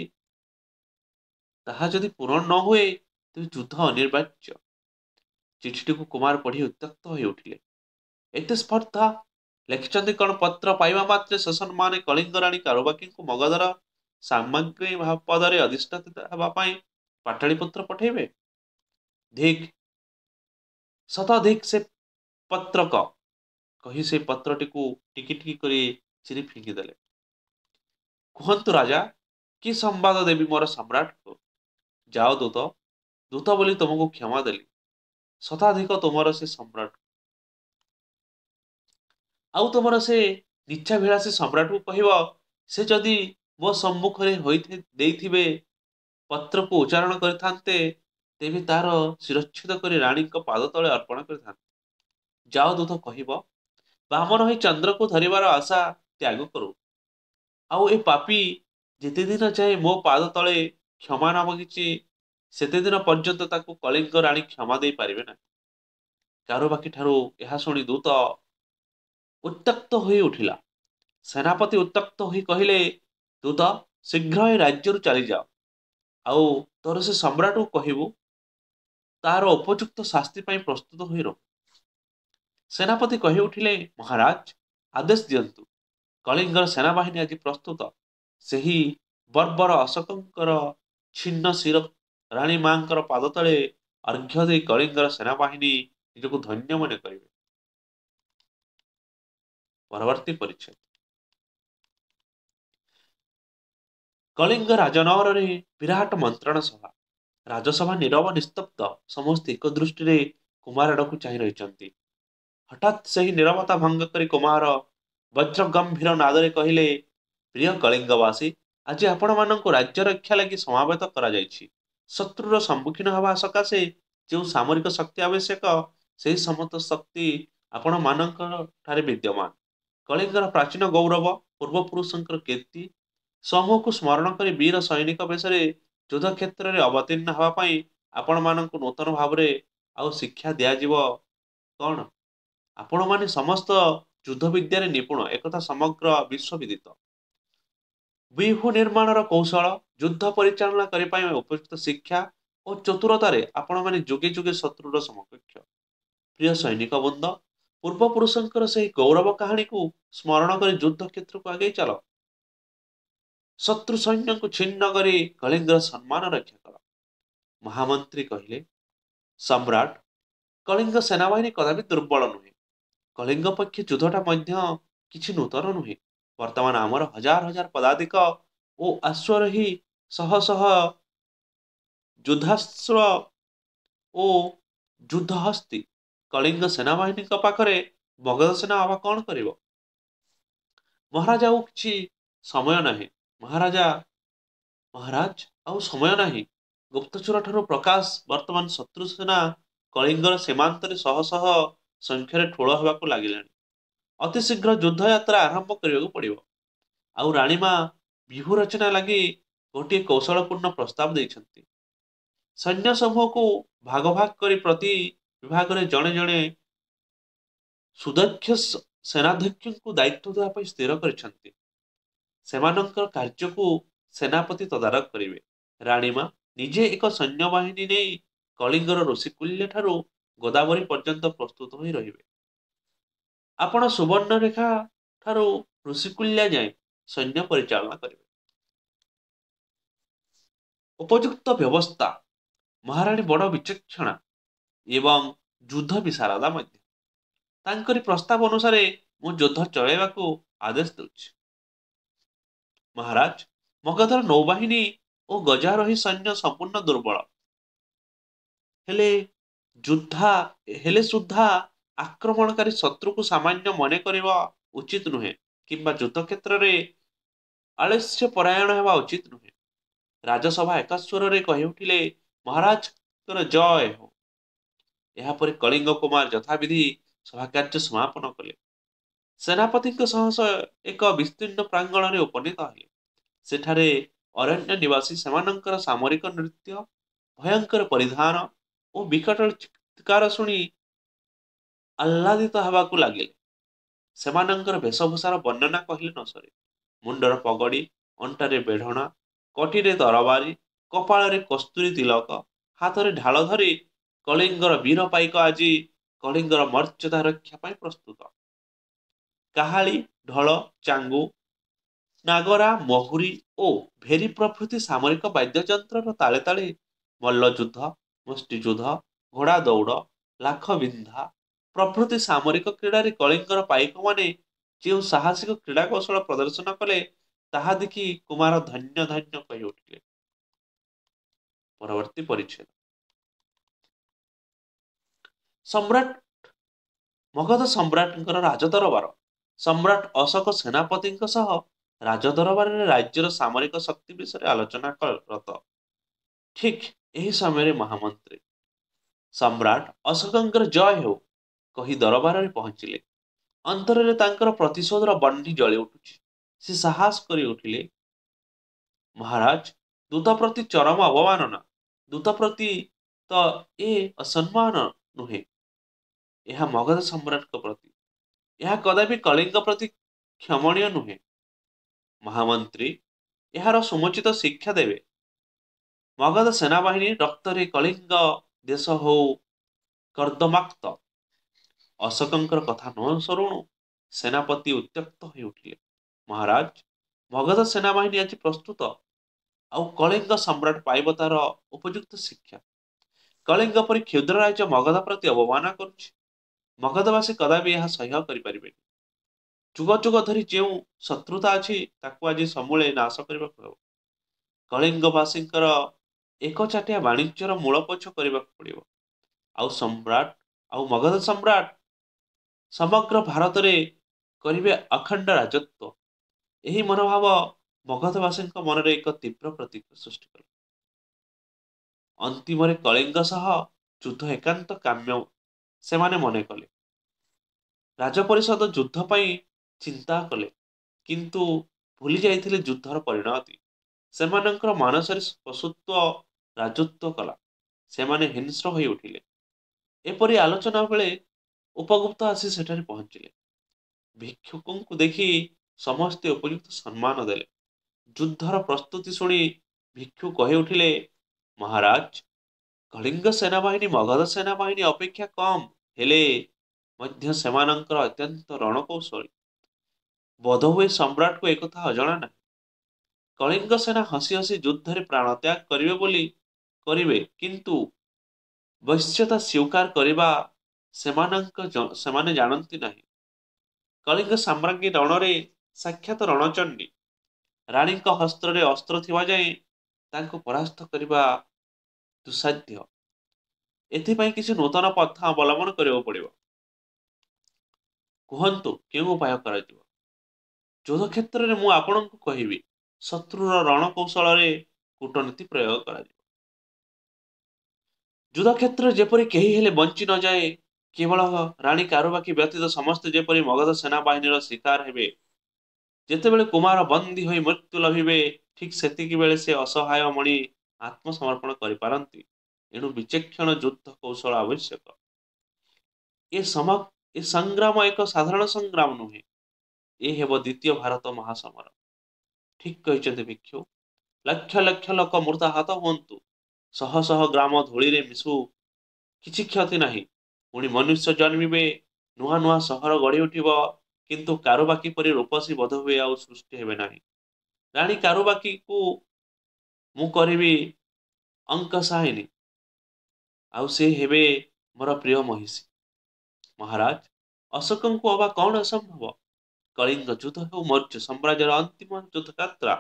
ତାହା ଯଦି ପୂରଣ ନ ହୁଏ, ତେବେ ଯୁଦ୍ଧ ଅନିବାର୍ଯ୍ୟ। ଚିଠିଟିକୁ କୁମାର ପଢି ଉତ୍ତ୍ୟକ୍ତ ହୋଇ ଉଠିଲେ। ଏତେ ସ୍ପର୍ଦ୍ଧା! ଲେଖିଛନ୍ତି କଣ, ପତ୍ର ପାଇବା ମାତ୍ରେ ସସମ୍ମାନେ କଳିଙ୍ଗ ରାଣୀ କାରୁବାକିଙ୍କୁ ମଗଧର ସାମଗ୍ରୀ ପଦରେ ଅଧିଷ୍ଠିତ ହେବା ପାଇଁ ପାଟଳିପୁତ୍ର ପଠେଇବେ? ଧିକ୍, ଶତାଧିକ ସେ ପତ୍ରକ, କହି ସେ ପତ୍ରଟିକୁ ଟିକି ଟିକି କରି ଚିରି ଫିଙ୍ଗିଦେଲେ। କୁହନ୍ତୁ ରାଜା, କି ସମ୍ବାଦ ଦେବି ମୋର ସମ୍ରାଟକୁ? ଯାଅ ଦୂତ, ଦୂତ ବୋଲି ତୁମକୁ କ୍ଷମା ଦେଲି। ଶତାଧିକ ତୁମର ସେ ସମ୍ରାଟ। ଆଉ ତୁମର ସେ ନିଚ୍ଛାଭିଳାଷୀ ସମ୍ରାଟକୁ କହିବ, ସେ ଯଦି ମୋ ସମ୍ମୁଖରେ ଦେଇଥିବେ ପତ୍ରକୁ ଉଚ୍ଚାରଣ କରିଥାନ୍ତେ, ତେବେ ତାର ଶିରଚ୍ଛେଦ କରି ରାଣୀଙ୍କ ପାଦ ତଳେ ଅର୍ପଣ କରିଥାନ୍ତେ। ଯାଅ ଦୂତ କହିବ, ବାମନ ହୋଇ ଚନ୍ଦ୍ରକୁ ଧରିବାର ଆଶା ତ୍ୟାଗ କରୁ। ଆଉ ଏ ପାପୀ ଯେତେ ଦିନ ଯାଏ ମୋ ପାଦ ତଳେ କ୍ଷମା ନ ମାଗିଛି, ସେତେ ଦିନ ପର୍ଯ୍ୟନ୍ତ ତାକୁ କଳିଙ୍ଗ ରାଣୀ କ୍ଷମା ଦେଇ ପାରିବେ ନାହିଁ। କାରୁବାକି ଠାରୁ ଏହା ଶୁଣି ଦୂତ ଉତ୍ତ୍ୟକ୍ତ ହୋଇ ଉଠିଲା। ସେନାପତି ଉତ୍ତ୍ୟକ୍ତ ହୋଇ କହିଲେ, ତୁ ତ ଶୀଘ୍ର ଏ ରାଜ୍ୟରୁ ଚାଲିଯାଅ, ଆଉ ତୋର ସେ ସମ୍ରାଟକୁ କହିବୁ ତାର ଉପଯୁକ୍ତ ଶାସ୍ତି ପାଇଁ ପ୍ରସ୍ତୁତ ହୋଇ ରହୁ। ସେନାପତି କହି ଉଠିଲେ, ମହାରାଜ, ଆଦେଶ ଦିଅନ୍ତୁ। କଳିଙ୍ଗର ସେନାବାହିନୀ ଆଜି ପ୍ରସ୍ତୁତ। ସେହି ବର୍ବର ଅଶୋକଙ୍କର ଛିନ୍ନ ଶିର ରାଣୀ ମାଙ୍କର ପାଦ ତଳେ ଅର୍ଘ୍ୟ ଦେଇ କଳିଙ୍ଗର ସେନାବାହିନୀ ନିଜକୁ ଧନ୍ୟ ମନେ କରିବେ। ପରବର୍ତ୍ତୀ ପରିଚ୍ଛେଦ। କଳିଙ୍ଗ ରାଜନଗରରେ ବିରାଟ ମନ୍ତ୍ରଣ ସଭା। ରାଜସଭା ନୀରବ ନିସ୍ତବ୍ଧ। ସମସ୍ତେ ଏକ ଦୃଷ୍ଟିରେ କୁମାର ଆଡ଼କୁ ଚାହିଁ ରହିଛନ୍ତି। ହଠାତ୍ ସେହି ନୀରବତା ଭଙ୍ଗ କରି କୁମାର ବଜ୍ର ଗମ୍ଭୀର ନାଦରେ କହିଲେ, ପ୍ରିୟ କଳିଙ୍ଗବାସୀ, ଆଜି ଆପଣମାନଙ୍କୁ ରାଜ୍ୟ ରକ୍ଷା ଲାଗି ସମାବେତ କରାଯାଇଛି। ଶତ୍ରୁର ସମ୍ମୁଖୀନ ହେବା ସକାଶେ ଯେଉଁ ସାମରିକ ଶକ୍ତି ଆବଶ୍ୟକ, ସେହି ସମସ୍ତ ଶକ୍ତି ଆପଣମାନଙ୍କ ଠାରେ ବିଦ୍ୟମାନ। କଳିଙ୍ଗର ପ୍ରାଚୀନ ଗୌରବ, ପୂର୍ବପୁରୁଷଙ୍କର କୀର୍ତ୍ତି ସମୂହକୁ ସ୍ମରଣ କରି ବୀର ସୈନିକ ବେଶରେ ଯୁଦ୍ଧ କ୍ଷେତ୍ରରେ ଅବତୀର୍ଣ୍ଣ ହେବା ପାଇଁ ଆପଣମାନଙ୍କୁ ନୂତନ ଭାବରେ ଆଉ ଶିକ୍ଷା ଦିଆଯିବ କଣ? ଆପଣମାନେ ସମସ୍ତ ଯୁଦ୍ଧ ବିଦ୍ୟାରେ ନିପୁଣ, ଏକଥା ସମଗ୍ର ବିଶ୍ୱବିଦିତ। ବ୍ୟୂହ ନିର୍ମାଣର କୌଶଳ, ଯୁଦ୍ଧ ପରିଚାଳନା କରିବା ପାଇଁ ଉପଯୁକ୍ତ ଶିକ୍ଷା ଓ ଚତୁରତାରେ ଆପଣମାନେ ଯୁଗେ ଯୁଗେ ଶତ୍ରୁର ସମକକ୍ଷ। ପ୍ରିୟ ସୈନିକ ବୃନ୍ଦ, ପୂର୍ବପୁରୁଷଙ୍କର ସେହି ଗୌରବ କାହାଣୀକୁ ସ୍ମରଣ କରି ଯୁଦ୍ଧ କ୍ଷେତ୍ରକୁ ଆଗେଇ ଚାଲ। ଶତ୍ରୁ ସୈନ୍ୟଙ୍କୁ ଛିନ୍ନ କରି କଳିଙ୍ଗର ସମ୍ମାନ ରକ୍ଷା କର। ମହାମନ୍ତ୍ରୀ କହିଲେ, ସମ୍ରାଟ, କଳିଙ୍ଗ ସେନାବାହିନୀ କଦାପି ଦୁର୍ବଳ ନୁହେଁ। କଳିଙ୍ଗ ପକ୍ଷେ ଯୁଦ୍ଧଟା ମଧ୍ୟ କିଛି ନୂତନ ନୁହେଁ। ବର୍ତ୍ତମାନ ଆମର ହଜାର ହଜାର ପଦାତିକ ଓ ଅଶ୍ୱାରୋହୀ ଶହ ଶହ ଯୁଦ୍ଧାସ୍ତ୍ର ଓ ଯୁଦ୍ଧହସ୍ତୀ। କଳିଙ୍ଗ ସେନାବାହିନୀଙ୍କ ପାଖରେ ମଗଧ ସେନା ଅବା କଣ କରିବ? ମହାରାଜ, ଆଉ କିଛି ସମୟ ନାହିଁ। ମହାରାଜ, ଆଉ ସମୟ ନାହିଁ। ଗୁପ୍ତଚର ଠାରୁ ପ୍ରକାଶ, ବର୍ତ୍ତମାନ ଶତ୍ରୁ ସେନା କଳିଙ୍ଗର ସୀମାନ୍ତରେ ଶହ ଶହ ସଂଖ୍ୟାରେ ଠୁଳ ହେବାକୁ ଲାଗିଲାଣି। ଅତି ଶୀଘ୍ର ଯୁଦ୍ଧଯାତ୍ରା ଆରମ୍ଭ କରିବାକୁ ପଡ଼ିବ। ଆଉ ରାଣୀମା ବ୍ୟୂହ ରଚନା ଲାଗି ଗୋଟିଏ କୌଶଳପୂର୍ଣ୍ଣ ପ୍ରସ୍ତାବ ଦେଇଛନ୍ତି। ସୈନ୍ୟ ସମୂହକୁ ଭାଗ ଭାଗ କରି ପ୍ରତି ବିଭାଗରେ ଜଣେ ଜଣେ ସୁଦକ୍ଷ ସେନାଧ୍ୟକ୍ଷଙ୍କୁ ଦାୟିତ୍ୱ ଦେବା ପାଇଁ ସ୍ଥିର କରିଛନ୍ତି। ସେମାନଙ୍କର କାର୍ଯ୍ୟକୁ ସେନାପତି ତଦାରଖ କରିବେ। ରାଣୀମା ନିଜେ ଏକ ସୈନ୍ୟବାହିନୀ ନେଇ କଳିଙ୍ଗର ଋଷିକୂଲ୍ୟ ଠାରୁ ଗୋଦାବରୀ ପର୍ଯ୍ୟନ୍ତ ପ୍ରସ୍ତୁତ ହୋଇ ରହିବେ। ଆପଣ ସୁବର୍ଣ୍ଣରେଖା ଠାରୁ ଋଷିକୂଲ୍ୟା ଯାଏଁ ସୈନ୍ୟ ପରିଚାଳନା କରିବେ। ଉପଯୁକ୍ତ ବ୍ୟବସ୍ଥା। ମହାରାଣୀ ବଡ଼ ବିଚକ୍ଷଣା ଏବଂ ଯୁଦ୍ଧ ବିଶାରଦା ମଧ୍ୟ। ତାଙ୍କରି ପ୍ରସ୍ତାବ ଅନୁସାରେ ମୁଁ ଯୁଦ୍ଧ ଚଳାଇବାକୁ ଆଦେଶ ଦେଉଛି। ମହାରାଜ, ମଗଧର ନୌବାହିନୀ ଓ ଗଜାରୋହୀ ସୈନ୍ୟ ସମ୍ପୂର୍ଣ୍ଣ ଦୁର୍ବଳ। ହେଲେ ସୁଦ୍ଧା ଆକ୍ରମଣକାରୀ ଶତ୍ରୁକୁ ସାମାନ୍ୟ ମନେ କରିବା ଉଚିତ ନୁହେଁ, କିମ୍ବା ଯୁଦ୍ଧ କ୍ଷେତ୍ରରେ ଆଳସ୍ୟ ପରାୟଣ ହେବା ଉଚିତ ନୁହେଁ। ରାଜସଭା ଏକସ୍ୱରରେ କହି ଉଠିଲେ, ମହାରାଜଙ୍କର ଜୟ ହେଉ। ଏହାପରେ କଳିଙ୍ଗ କୁମାର ଯଥାବିଧି ସଭା କାର୍ଯ୍ୟ ସମାପନ କଲେ। ସେନାପତିଙ୍କ ସହ ଏକ ବିସ୍ତୀର୍ଣ୍ଣ ପ୍ରାଙ୍ଗଣରେ ଉପନୀତ ହେଲେ। ସେଠାରେ ଅରଣ୍ୟ ନିବାସୀ ସେମାନଙ୍କର ସାମରିକ ନୃତ୍ୟ, ଭୟଙ୍କର ପରିଧାନ ଓ ବିକଟ ଚିତ୍କାର ଶୁଣି ଆହ୍ଲାଦିତ ହେବାକୁ ଲାଗିଲେ। ସେମାନଙ୍କର ବେଶଭୂଷାର ବର୍ଣ୍ଣନା କହିଲେ ନ ସରେ। ମୁଣ୍ଡର ପଗଡ଼ି, ଅଣ୍ଟାରେ ବେଢ଼ଣା, କଟିରେ ତରବାରୀ, କପାଳରେ କସ୍ତୁରୀ ତିଲକ, ହାତରେ ଢାଳ ଧରି କଳିଙ୍ଗର ବୀର ପାଇକ ଆଜି କଳିଙ୍ଗର ମର୍ଯ୍ୟାଦା ରକ୍ଷା ପାଇଁ ପ୍ରସ୍ତୁତ। କାହାଳି, ଢୋଲ, ଚାଙ୍ଗୁ, ନାଗରା, ମହୁରୀ ଓ ଭେରୀ ପ୍ରଭୃତି ସାମରିକ ବାଦ୍ୟଯନ୍ତ୍ରର ତାଳେ ତାଳେ ମଲ୍ଲଯୁଦ୍ଧ, ମୁଷ୍ଟିଯୁଦ୍ଧ, ଘୋଡ଼ା ଦୌଡ଼, ଲାଖ ବିନ୍ଧା ପ୍ରଭୃତି ସାମରିକ କ୍ରୀଡ଼ାରେ କଳିଙ୍ଗର ପାଇକମାନେ ଯେଉଁ ସାହସିକ କ୍ରୀଡ଼ା କୌଶଳ ପ୍ରଦର୍ଶନ କଲେ, ତାହା ଦେଖି କୁମାର ଧନ୍ୟ ଧନ୍ୟ କହି ଉଠିଲେ। ପରବର୍ତ୍ତୀ ପରିଚ୍ଛେଦ। ସମ୍ରାଟ ମଗଧ ସମ୍ରାଟଙ୍କର ରାଜଦରବାର। ସମ୍ରାଟ ଅଶୋକ ସେନାପତିଙ୍କ ସହ ରାଜଦରବାରରେ ରାଜ୍ୟର ସାମରିକ ଶକ୍ତି ବିଷୟରେ ଆଲୋଚନା ରତ। ଠିକ୍ ଏହି ସମୟରେ ମହାମନ୍ତ୍ରୀ ସମ୍ରାଟ ଅଶୋକଙ୍କର ଜୟ ହେଉ କହି ଦରବାରରେ ପହଞ୍ଚିଲେ। ଅନ୍ତରରେ ତାଙ୍କର ପ୍ରତିଶୋଧର ବହ୍ନି ଜଳି ଉଠୁଛି। ସେ ସାହସ କରି ଉଠିଲେ, ମହାରାଜ, ଦୂତ ପ୍ରତି ଚରମ ଅବମାନନା। ଦୂତ ପ୍ରତି ତ ଏ ଅସମ୍ମାନ ନୁହେଁ, ଏହା ମଗଧ ସମ୍ରାଟଙ୍କ ପ୍ରତି। ଏହା କଦାପି କଳିଙ୍ଗ ପ୍ରତି କ୍ଷମଣୀୟ ନୁହେଁ। ମହାମନ୍ତ୍ରୀ ଏହାର ସମୁଚିତ ଶିକ୍ଷା ଦେବେ। ମଗଧ ସେନାବାହିନୀ ରକ୍ତରେ କଳିଙ୍ଗ ଦେଶ ହଉ କର୍ଦ୍ଦମାକ୍ତ। ଅଶୋକଙ୍କର କଥା ନ ଶୁଣୁ ସେନାପତି ଉତ୍ତ୍ୟକ୍ତ ହୋଇ ଉଠିଲେ। ମହାରାଜ, ମଗଧ ସେନାବାହିନୀ ଆଜି ପ୍ରସ୍ତୁତ, ଆଉ କଳିଙ୍ଗ ସମ୍ରାଟ ପାଇବ ତାର ଉପଯୁକ୍ତ ଶିକ୍ଷା। କଳିଙ୍ଗ ପରି କ୍ଷୁଦ୍ର ରାଜ୍ୟ ମଗଧ ପ୍ରତି ଅବମାନନା କରୁଛି। ମଗଧବାସୀ କଦାପି ଏହା ସହ୍ୟ କରିପାରିବେନି। ଯୁଗ ଯୁଗ ଧରି ଯେଉଁ ଶତ୍ରୁତା ଅଛି ତାକୁ ଆଜି ସମୂଳେ ନାଶ କରିବାକୁ ହେବ। କଳିଙ୍ଗବାସୀଙ୍କର ଏକଚାଟିଆ ବାଣିଜ୍ୟର ମୂଳପୋଛ କରିବାକୁ ପଡ଼ିବ। ଆଉ ସମ୍ରାଟ ଆଉ ମଗଧ ସମ୍ରାଟ ସମଗ୍ର ଭାରତରେ କରିବେ ଅଖଣ୍ଡ ରାଜତ୍ୱ। ଏହି ମନୋଭାବ ମଗଧବାସୀଙ୍କ ମନରେ ଏକ ତୀବ୍ର ପ୍ରତୀକ ସୃଷ୍ଟି କଲା। ଅନ୍ତିମରେ କଳିଙ୍ଗ ସହ ଯୁଦ୍ଧ ଏକାନ୍ତ କାମ୍ୟ ସେମାନେ ମନେ କଲେ। ରାଜପରିଷଦ ଯୁଦ୍ଧ ପାଇଁ ଚିନ୍ତା କଲେ, କିନ୍ତୁ ଭୁଲି ଯାଇଥିଲେ ଯୁଦ୍ଧର ପରିଣତି। ସେମାନଙ୍କର ମାନସରେ ପଶୁତ୍ୱ ରାଜତ୍ୱ କଲା। ସେମାନେ ହିଂସ୍ର ହୋଇ ଉଠିଲେ। ଏପରି ଆଲୋଚନା ବେଳେ ଉପଗୁପ୍ତ ଆସି ସେଠାରେ ପହଞ୍ଚିଲେ। ଭିକ୍ଷୁକଙ୍କୁ ଦେଖି ସମସ୍ତେ ଉପଯୁକ୍ତ ସମ୍ମାନ ଦେଲେ। ଯୁଦ୍ଧର ପ୍ରସ୍ତୁତି ଶୁଣି ଭିକ୍ଷୁ କହି ଉଠିଲେ, ମହାରାଜ, କଳିଙ୍ଗ ସେନାବାହିନୀ ମଗଧ ସେନାବାହିନୀ ଅପେକ୍ଷା କମ୍ ହେଲେ ମଧ୍ୟ ସେମାନଙ୍କର ଅତ୍ୟନ୍ତ ରଣକୌଶଳୀ। ବୋଧହୁଏ ସମ୍ରାଟକୁ ଏକଥା ଅଜଣା ନାହିଁ। କଳିଙ୍ଗ ସେନା ହସି ହସି ଯୁଦ୍ଧରେ ପ୍ରାଣତ୍ୟାଗ କରିବେ ବୋଲି କରିବେ, କିନ୍ତୁ ବୈଶ୍ୟତା ସ୍ୱୀକାର କରିବା ସେମାନେ ଜାଣନ୍ତି ନାହିଁ। କଳିଙ୍ଗ ସାମ୍ରାଜ୍ଞୀ ରଣରେ ସାକ୍ଷାତ ରଣଚଣ୍ଡୀ। ରାଣୀଙ୍କ ହସ୍ତରେ ଅସ୍ତ୍ର ଥିବା ଯାଏ ତାଙ୍କୁ ପରାସ୍ତ କରିବା ଦୁଃସାଧ୍ୟ। ଏଥିପାଇଁ କିଛି ନୂତନ ପନ୍ଥା ଅବଲମ୍ବନ କରିବାକୁ ପଡ଼ିବ। କୁହନ୍ତୁ କେଉଁ ଉପାୟ କରାଯିବ? ଯୁଦ୍ଧ କ୍ଷେତ୍ରରେ ମୁଁ ଆପଣଙ୍କୁ କହିବି, ଶତ୍ରୁର ରଣକୌଶଳରେ କୂଟନୀତି ପ୍ରୟୋଗ କରାଯିବ। ଯୁଦ୍ଧ କ୍ଷେତ୍ରରେ ଯେପରି କେହି ହେଲେ ବଞ୍ଚି ନଯାଏ, କେବଳ ରାଣୀ କାରୁବାକି ବ୍ୟତୀତ ସମସ୍ତେ ଯେପରି ମଗଧ ସେନାବାହିନୀର ଶିକାର ହେବେ। ଯେତେବେଳେ କୁମାର ବନ୍ଦୀ ହୋଇ ମୃତ୍ୟୁ ଲଭିବେ, ଠିକ୍ ସେତିକି ବେଳେ ସେ ଅସହାୟ ମଣି ଆତ୍ମସମର୍ପଣ କରିପାରନ୍ତି। ଏଣୁ ବିଚକ୍ଷଣ ଯୁଦ୍ଧ କୌଶଳ ଆବଶ୍ୟକ। ଏ ସଂଗ୍ରାମ ଏକ ସାଧାରଣ ସଂଗ୍ରାମ ନୁହେଁ। ଏ ହେବ ଦ୍ୱିତୀୟ ଭାରତ ମହାସମର। ଠିକ୍ କହିଛନ୍ତି ଭିକ୍ଷୁ। ଲକ୍ଷ ଲକ୍ଷ ଲୋକ ମୃତାହତ ହୁଅନ୍ତୁ, ଶହ ଶହ ଗ୍ରାମ ଧୂଳିରେ ମିଶୁ, କିଛି କ୍ଷତି ନାହିଁ। ପୁଣି ମନୁଷ୍ୟ ଜନ୍ମିବେ, ନୂଆ ନୂଆ ସହର ଗଢ଼ି ଉଠିବ, କିନ୍ତୁ କାରୁବାକି ପରି ରୂପସୀ ବୋଧହୁଏ ଆଉ ସୃଷ୍ଟି ହେବେ ନାହିଁ। ରାଣୀ କାରୁବାକିକୁ ମୁଁ କରିବି ଅଙ୍କଶାହିନୀ, ଆଉ ସେ ହେବେ ମୋର ପ୍ରିୟ ମହିଷୀ। ମହାରାଜ, ଅଶୋକଙ୍କୁ ଅବା କଣ ଅସମ୍ଭବ? କଳିଙ୍ଗ ଯୁଦ୍ଧ ହେଉ ମୌର୍ଯ୍ୟ ସାମ୍ରାଜ୍ୟର ଅନ୍ତିମ ଯୁଦ୍ଧଯାତ୍ରା।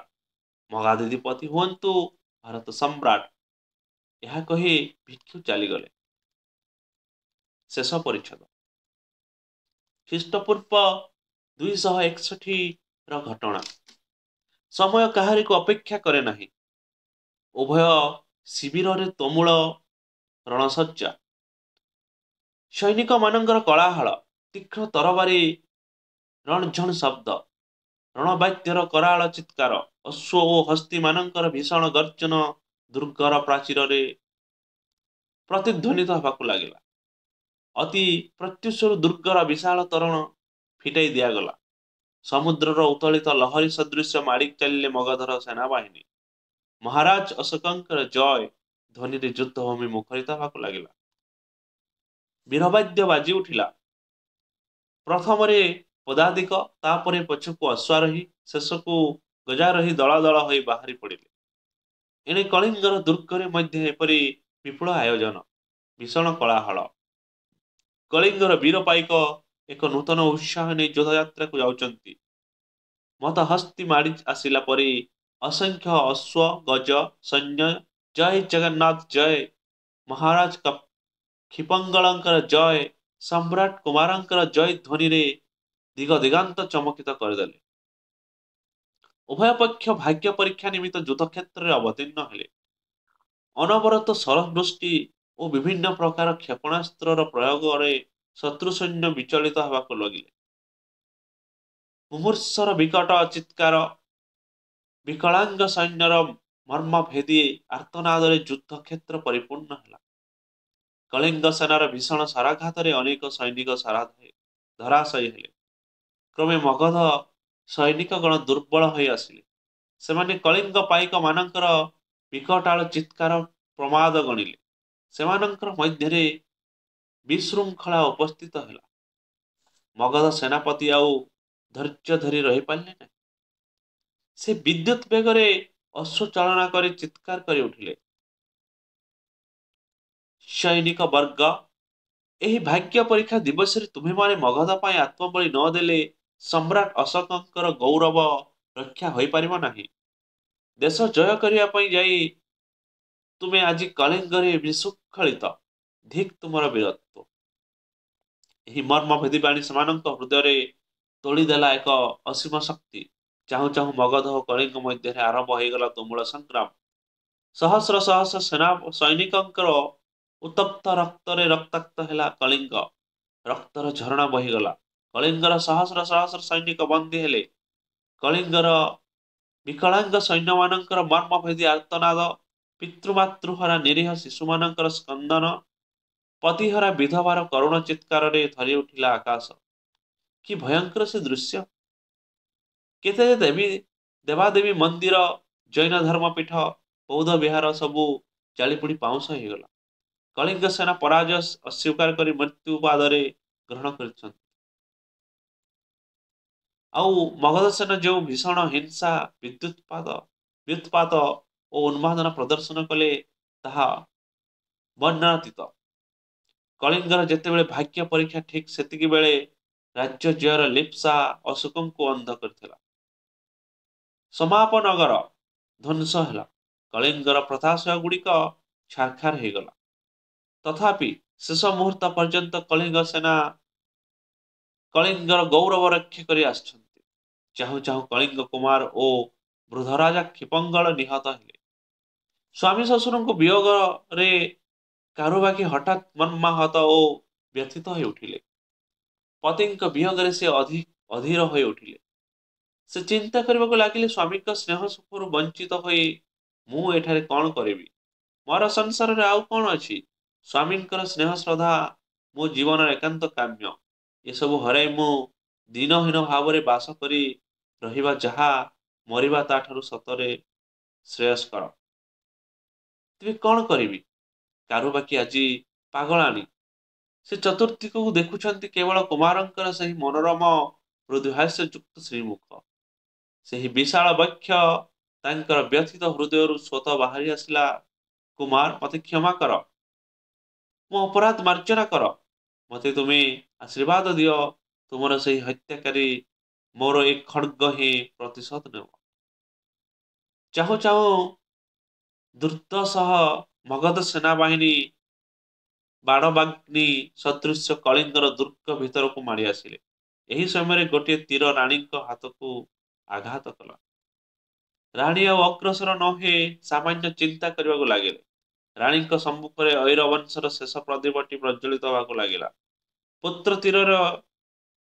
ମଗାଧିପତି ହୁଅନ୍ତୁ ଭାରତ ସମ୍ରାଟ। ଏହା କହି ଭିକ୍ଷୁ ଚାଲିଗଲେ। ଶେଷ ପରିଚ୍ଛଦ। ଖ୍ରୀଷ୍ଟପୂର୍ବ 261 ଘଟଣା। ସମୟ କାହାରିକୁ ଅପେକ୍ଷା କରେ ନାହିଁ। ଉଭୟ ଶିବିରରେ ତୁମୁଳ ରଣସଜ୍ଜା। ସୈନିକମାନଙ୍କର କୋଳାହଳ, ତୀକ୍ଷ୍ଣ ତରବାରୀ ରଣଝଣ ଶବ୍ଦ, ରଣବାଦ୍ୟର କରାଳ ଚିତ୍କାର, ଅଶ୍ୱ ଓ ହସ୍ତୀମାନଙ୍କର ଭୀଷଣ ଗର୍ଜନ ଦୁର୍ଗର ପ୍ରାଚୀରରେ ପ୍ରତିଧ୍ୱନିତ ହେବାକୁ ଲାଗିଲା। ଅତି ପ୍ରତ୍ୟୁଷରୁ ଦୁର୍ଗର ବିଶାଳ ତୋରଣ ଫିଟାଇ ଦିଆଗଲା। ସମୁଦ୍ରର ଉତ୍ତୋଳିତ ଲହରୀ ସଦୃଶ୍ୟ ମାଡ଼ି ଚାଲିଲେ ମଗଧର ସେନାବାହିନୀ। ମହାରାଜ ଅଶୋକଙ୍କର ଜୟ ଧ୍ୱନିରେ ଯୁଦ୍ଧଭୂମି ମୁଖରିତ ହେବାକୁ ଲାଗିଲା। ବୀରବାଦ୍ୟ ବାଜି ଉଠିଲା। ପ୍ରଥମରେ ପଦାତିକ, ତାପରେ ପଛକୁ ଅଶ୍ୱାରୋହୀ, ଶେଷକୁ ଗଜାରୋହୀ ଦଳ ଦଳ ହୋଇ ବାହାରି ପଡ଼ିଲେ। ଏଣେ କଳିଙ୍ଗର ଦୁର୍ଗରେ ମଧ୍ୟ ଏପରି ବିପୁଳ ଆୟୋଜନ, ଭୀଷଣ କୋଳାହଳ। କଳିଙ୍ଗର ବୀର ପାଇକ ଏକ ନୂତନ ଉତ୍ସାହ ନେଇ ଯୁଦ୍ଧଯାତ୍ରାକୁ ଯାଉଛନ୍ତି। ମତ ହସ୍ତୀ ମାଡ଼ି ଆସିଲା ପରି ଅସଂଖ୍ୟ ଅଶ୍ଵ ଗଜ ସୈନ୍ୟ ଜୟ ଜଗନ୍ନାଥ ଜୟ, ମହାରାଜ କ୍ଷିପଙ୍ଗଳଙ୍କର ଜୟ, ସମ୍ରାଟ କୁମାରଙ୍କର ଜୟ ଧ୍ୱନିରେ ଦିଗ ଦିଗାନ୍ତ ଚମକିତ କରିଦେଲେ। ଉଭୟ ପକ୍ଷ ଭାଗ୍ୟ ପରୀକ୍ଷା ନିମିତ୍ତ ଯୁଦ୍ଧକ୍ଷେତ୍ରରେ ଅବତୀର୍ଣ୍ଣ ହେଲେ। ଅନବରତ ଶରବୃଷ୍ଟି ଓ ବିଭିନ୍ନ ପ୍ରକାର କ୍ଷେପଣାସ୍ତ୍ରର ପ୍ରୟୋଗରେ ଶତ୍ରୁ ସୈନ୍ୟ ବିଚଳିତ ହେବାକୁ ଲାଗିଲେ। ମୁମୂର୍ଷର ବିକଟ ଚିତ୍କାର, ବିକଳାଙ୍ଗ ସୈନ୍ୟର ମର୍ମଭେଦୀ ଆର୍ତ୍ତନାଦରେ ଯୁଦ୍ଧକ୍ଷେତ୍ର ପରିପୂର୍ଣ୍ଣ ହେଲା। କଳିଙ୍ଗ ସେନାର ଭୀଷଣ ଶରାଘାତରେ ଅନେକ ସୈନିକ ଧରାଶୟୀ ହେଲେ। କ୍ରମେ ମଗଧ ସୈନିକଗଣ ଦୁର୍ବଳ ହୋଇ ଆସିଲେ। ସେମାନେ କଳିଙ୍ଗ ପାଇକ ମାନଙ୍କର ବିକଟାଳ ଚିତ୍କାର ପ୍ରମାଦ ଗଣିଲେ। ସେମାନଙ୍କର ମଧ୍ୟରେ ବିଶୃଙ୍ଖଳା ଉପସ୍ଥିତ ହେଲା। ମଗଧ ସେନାପତି ଆଉ ଧୈର୍ଯ୍ୟ ଧରି ରହିପାରିଲେ ନାହିଁ। ସେ ବିଦ୍ୟୁତ୍ ବେଗରେ ଅଶ୍ରୁ ଚାଳନା କରି ଚିତ୍କାର କରି ଉଠିଲେ, ସୈନିକ ବର୍ଗ, ଏହି ଭାଗ୍ୟ ପରୀକ୍ଷା ଦିବସରେ ତୁମେମାନେ ମଗଧ ପାଇଁ ଆତ୍ମବଳି ନ ଦେଲେ ସମ୍ରାଟ ଅଶୋକଙ୍କର ଗୌରବ ରକ୍ଷା ହୋଇପାରିବ ନାହିଁ। ଦେଶ ଜୟ କରିବା ପାଇଁ ଯାଇ ତୁମେ ଆଜି କଳିଙ୍ଗରେ ବିଶୃଙ୍ଖଳିତ। ଧିକ୍ ତୁମର ବୀରତ୍ୱ। ଏହି ମର୍ମଭେଦୀ ବାଣୀ ସେମାନଙ୍କ ହୃଦୟରେ ତୋଳିଦେଲା ଏକ ଅସୀମ ଶକ୍ତି। ଚାହୁଁ ଚାହୁଁ ମଗଧ ଓ କଳିଙ୍ଗ ମଧ୍ୟରେ ଆରମ୍ଭ ହୋଇଗଲା ତୁମୁଳ ସଂଗ୍ରାମ। ସହସ୍ର ସହସ୍ର ସେନା ସୈନିକଙ୍କର ଉତ୍ତପ୍ତ ରକ୍ତରେ ରକ୍ତାକ୍ତ ହେଲା କଳିଙ୍ଗ। ରକ୍ତର ଝରଣା ବହିଗଲା। କଳିଙ୍ଗର ସହସ୍ର ସହସ୍ର ସୈନିକ ବନ୍ଦୀ ହେଲେ। କଳିଙ୍ଗର ବିକଳାଙ୍ଗ ସୈନ୍ୟମାନଙ୍କର ମର୍ମଭେଦୀ ଆର୍ତ୍ତନାଦ, ପିତୃମାତୃହରା ନିରୀହ ଶିଶୁମାନଙ୍କର ସ୍କନ୍ଦନ, ପତିହରା ବିଧବାର କରୁଣ ଚିତ୍କାରରେ ଥରି ଉଠିଲା ଆକାଶ। କି ଭୟଙ୍କର ସେ ଦୃଶ୍ୟ! କେତେ ଦେବୀ ଦେବାଦେବୀ ମନ୍ଦିର, ଜୈନ ଧର୍ମପୀଠ, ବୌଦ୍ଧ ବିହାର ସବୁ ଜାଳିପୋଡି ପାଉଁଶ ହେଇଗଲା। କଳିଙ୍ଗ ସେନା ପରାଜୟ ଅସ୍ୱୀକାର କରି ମୃତ୍ୟୁ ପାଦରେ ଗ୍ରହଣ କରିଛନ୍ତି। ଆଉ ମଗଧ ସେନା ଯେଉଁ ଭୀଷଣ ହିଂସା, ବ୍ୟୁତ୍ପାତ ଓ ଉନ୍ମାଦନା ପ୍ରଦର୍ଶନ କଲେ, ତାହା ବର୍ଣ୍ଣନାତୀତ। କଳିଙ୍ଗର ଯେତେବେଳେ ଭାଗ୍ୟ ପରୀକ୍ଷା ଠିକ୍ ସେତିକି ବେଳେ ରାଜ୍ୟ ଜୟର ଲିପ୍ସା ଅଶୋକଙ୍କୁ ଅନ୍ଧ କରିଥିଲା। ସମାପ ନଗର ଧ୍ୱଂସ ହେଲା। କଳିଙ୍ଗର ପ୍ରତାଶୟ ଗୁଡ଼ିକ ଛାରଖାର ହେଇଗଲା। ତଥାପି ଶେଷ ମୁହୂର୍ତ୍ତ ପର୍ଯ୍ୟନ୍ତ କଳିଙ୍ଗ ସେନା କଳିଙ୍ଗର ଗୌରବ ରକ୍ଷା କରି ଆସିଛନ୍ତି। ଚାହୁଁ ଚାହୁଁ କଳିଙ୍ଗ କୁମାର ଓ ବୃଦ୍ଧରାଜା କ୍ଷିପଙ୍ଗଳ ନିହତ ହେଲେ। ସ୍ୱାମୀ ଶ୍ୱଶୁରଙ୍କ ବିୟୋଗରେ କାରୁବାକି ହଠାତ୍ ମର୍ମାହତ ଓ ବ୍ୟଥିତ ହୋଇ ଉଠିଲେ। ପତିଙ୍କ ବିୟୋଗରେ ସେ ଅଧୀର ହୋଇ ଉଠିଲେ। ସେ ଚିନ୍ତା କରିବାକୁ ଲାଗିଲେ, ସ୍ୱାମୀଙ୍କ ସ୍ନେହ ସୁଖରୁ ବଞ୍ଚିତ ହୋଇ ମୁଁ ଏଠାରେ କଣ କରିବି? ମୋର ସଂସାରରେ ଆଉ କଣ ଅଛି? ସ୍ୱାମୀଙ୍କର ସ୍ନେହ ଶ୍ରଦ୍ଧା ମୋ ଜୀବନର ଏକାନ୍ତ କାମ୍ୟ। ଏସବୁ ହରାଇ ମୁଁ ଦିନହୀନ ଭାବରେ ବାସ କରି ରହିବା ଯାହା ମରିବା ତାଠାରୁ ସତରେ ଶ୍ରେୟସ୍କର। ତେବେ କଣ କରିବି? କାରୁବାକି ଆଜି ପାଗଳାଣୀ। ସେ ଚତୁର୍ଦିଗକୁ ଦେଖୁଛନ୍ତି କେବଳ କୁମାରଙ୍କର ସେହି ମନୋରମ ମୃଦୁହାସ୍ୟଯୁକ୍ତ ଶ୍ରୀମୁଖ। ସେହି ବିଶାଳ ବକ୍ଷ, ତାଙ୍କର ବ୍ୟଥିତ ହୃଦୟରୁ ସ୍ୱତଃ ବାହାରି ଆସିଲା, କୁମାର, ମତେ କ୍ଷମା କର। ମୋ ଅପରାଧ ମାର୍ଜନା କର। ମତେ ତୁମେ ଆଶୀର୍ବାଦ ଦିଅ। ତୁମର ସେହି ହତ୍ୟାକାରୀ ମୋର ଏ ଖଡ୍ଗ ହିଁ ପ୍ରତିଶୋଧ ନେବ। ଚାହୁଁ ଚାହୁଁ ଦ୍ରୁତ ସହ ମଗଧ ସେନାବାହିନୀ ବାଣବାଗ୍ନି ସଦୃଶ୍ୟ କଳିଙ୍ଗର ଦୁର୍ଗ ଭିତରକୁ ମାଡ଼ି ଆସିଲେ। ଏହି ସମୟରେ ଗୋଟିଏ ତୀର ରାଣୀଙ୍କ ହାତକୁ ଆଘାତ କଲା। ରାଣୀ ଆଉ ଅଗ୍ରସର ନ ହୋଇ ସାମାନ୍ୟ ଚିନ୍ତା କରିବାକୁ ଲାଗିଲେ। ରାଣୀଙ୍କ ସମ୍ମୁଖରେ ଐରବଂଶର ଶେଷ ପ୍ରଦୀପଟି ପ୍ରଜ୍ୱଳିତ ହେବାକୁ ଲାଗିଲା। ପୁତ୍ର